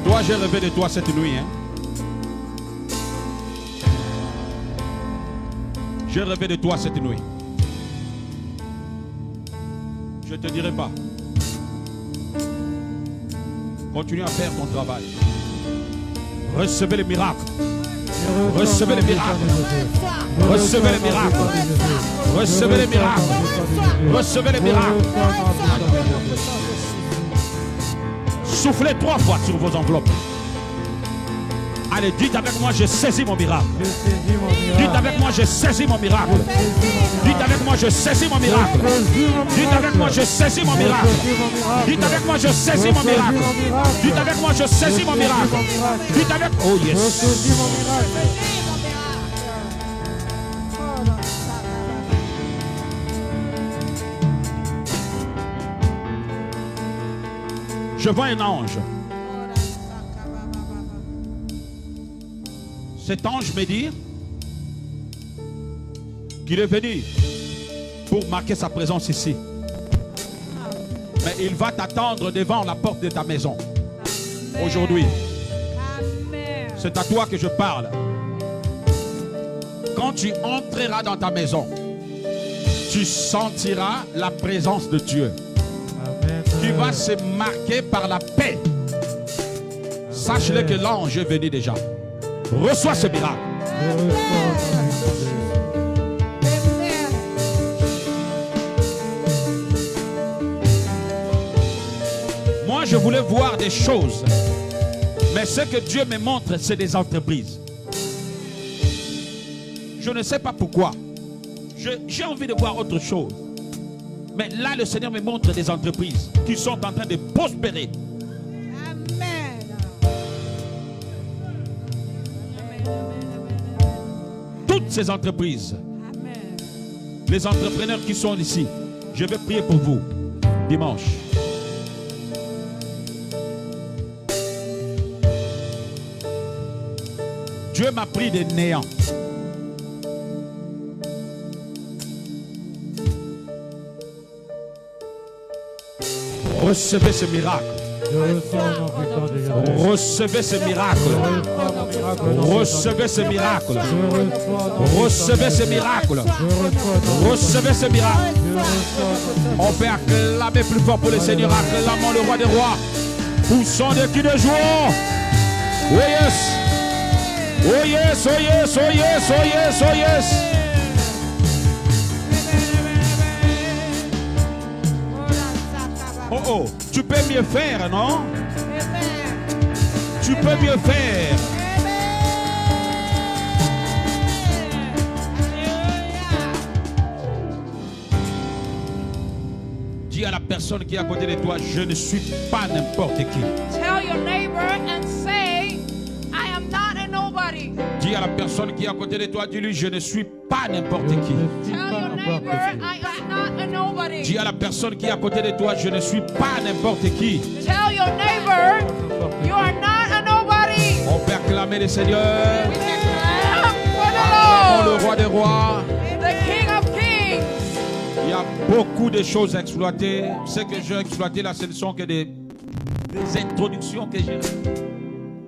Toi, j'ai rêvé de toi cette nuit. Hein? J'ai rêvé de toi cette nuit. Je ne te dirai pas. Continue à faire ton travail. Recevez le miracle. Recevez le miracle. Recevez le miracle. Recevez le miracle. Recevez le miracle. Soufflez 3 fois sur vos enveloppes. Allez, dites avec moi, je saisis mon miracle. Je saisis mon Dites miracle. avec moi, je saisis mon miracle. Dites avec moi, je saisis mon miracle. Dites avec moi, je saisis mon miracle. Dites avec moi, je saisis mon miracle. Dites avec moi, je saisis mon miracle. Dites avec... Oh Je yes. saisis mon miracle. Je vois un ange. Cet ange me dit qu'il est venu pour marquer sa présence ici. Mais il va t'attendre devant la porte de ta maison. Aujourd'hui, c'est à toi que je parle. Quand tu entreras dans ta maison, tu sentiras la présence de Dieu. Amen. Tu vas se marquer par la paix. Sache-le que l'ange est venu déjà. Reçois ce miracle. Je reçois au nom de Jésus. Moi, je voulais voir des choses. Mais ce que Dieu me montre, c'est des entreprises. Je ne sais pas pourquoi. J'ai envie de voir autre chose. Mais là, le Seigneur me montre des entreprises qui sont en train de prospérer. Toutes ces entreprises, les entrepreneurs qui sont ici, je vais prier pour vous dimanche. Dieu m'a pris des néants. Recevez ce miracle. Je reçois au nom puissant de Jésus. Recevez ce miracle. Recevez ce miracle. Je reçois Recevez ce miracle. au Recevez ce miracle. On peut acclamer plus fort pour le Seigneur. Acclamons le roi des rois. Poussons des cris de joie. Oh yes. Oh yes, oh yes, oh yes, oh yes, oh yes. Oh oh, tu peux mieux faire, non? Tu peux mieux faire. Dis à la personne qui est à côté de toi, je ne suis pas n'importe qui. Tell your neighbor and say, I am not a nobody. Dis à la personne qui est à côté de toi, dis-lui, je ne suis pas n'importe qui. Tell your neighbor, I am not a nobody. Dis à la personne qui est à côté de toi, je ne suis pas n'importe qui. Tell your neighbor, you are not a nobody. On peut acclamer le Seigneur. We can clap for Acclamons the le Lord, roi des rois. the King of Kings. Il y a beaucoup de choses à exploiter. Ce que j'ai exploité là, ce ne sont que des introductions que j'ai.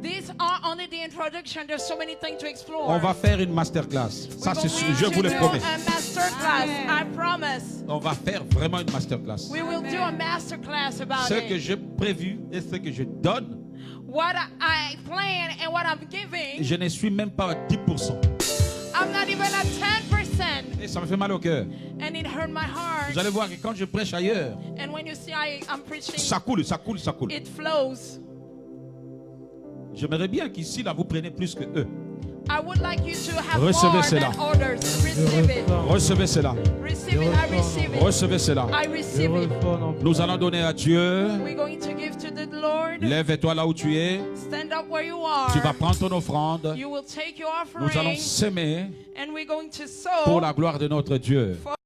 These are only the introduction. There's so many things to explore. On va faire une masterclass. Ça, c'est sûr, je vous le do promets. a masterclass. I promise. On va faire vraiment une masterclass. We will do a masterclass about Ce que it. j'ai prévu et ce que je donne, What I plan and what I'm giving, je ne suis même pas à 10%. I'm not even at 10%. Et ça me fait mal au cœur. And it hurt my heart. Vous allez voir que quand je prêche ailleurs, And when you see I'm preaching, ça coule, ça coule, ça coule. it flows. J'aimerais bien qu'ici, là, vous preniez plus que eux. I would like you to have Recevez more cela. than others. Receive it. Recevez cela. Receive it. I receive it. Recevez cela. I Je receive it. reçois au nom puissant. Nous allons donner à Dieu. We're going to give to the Lord. Lève-toi là où tu es. Stand up where you are. Tu vas prendre ton offrande. You will take your Nous allons offering s'aimer and we're going to pour sow la gloire de notre Dieu. for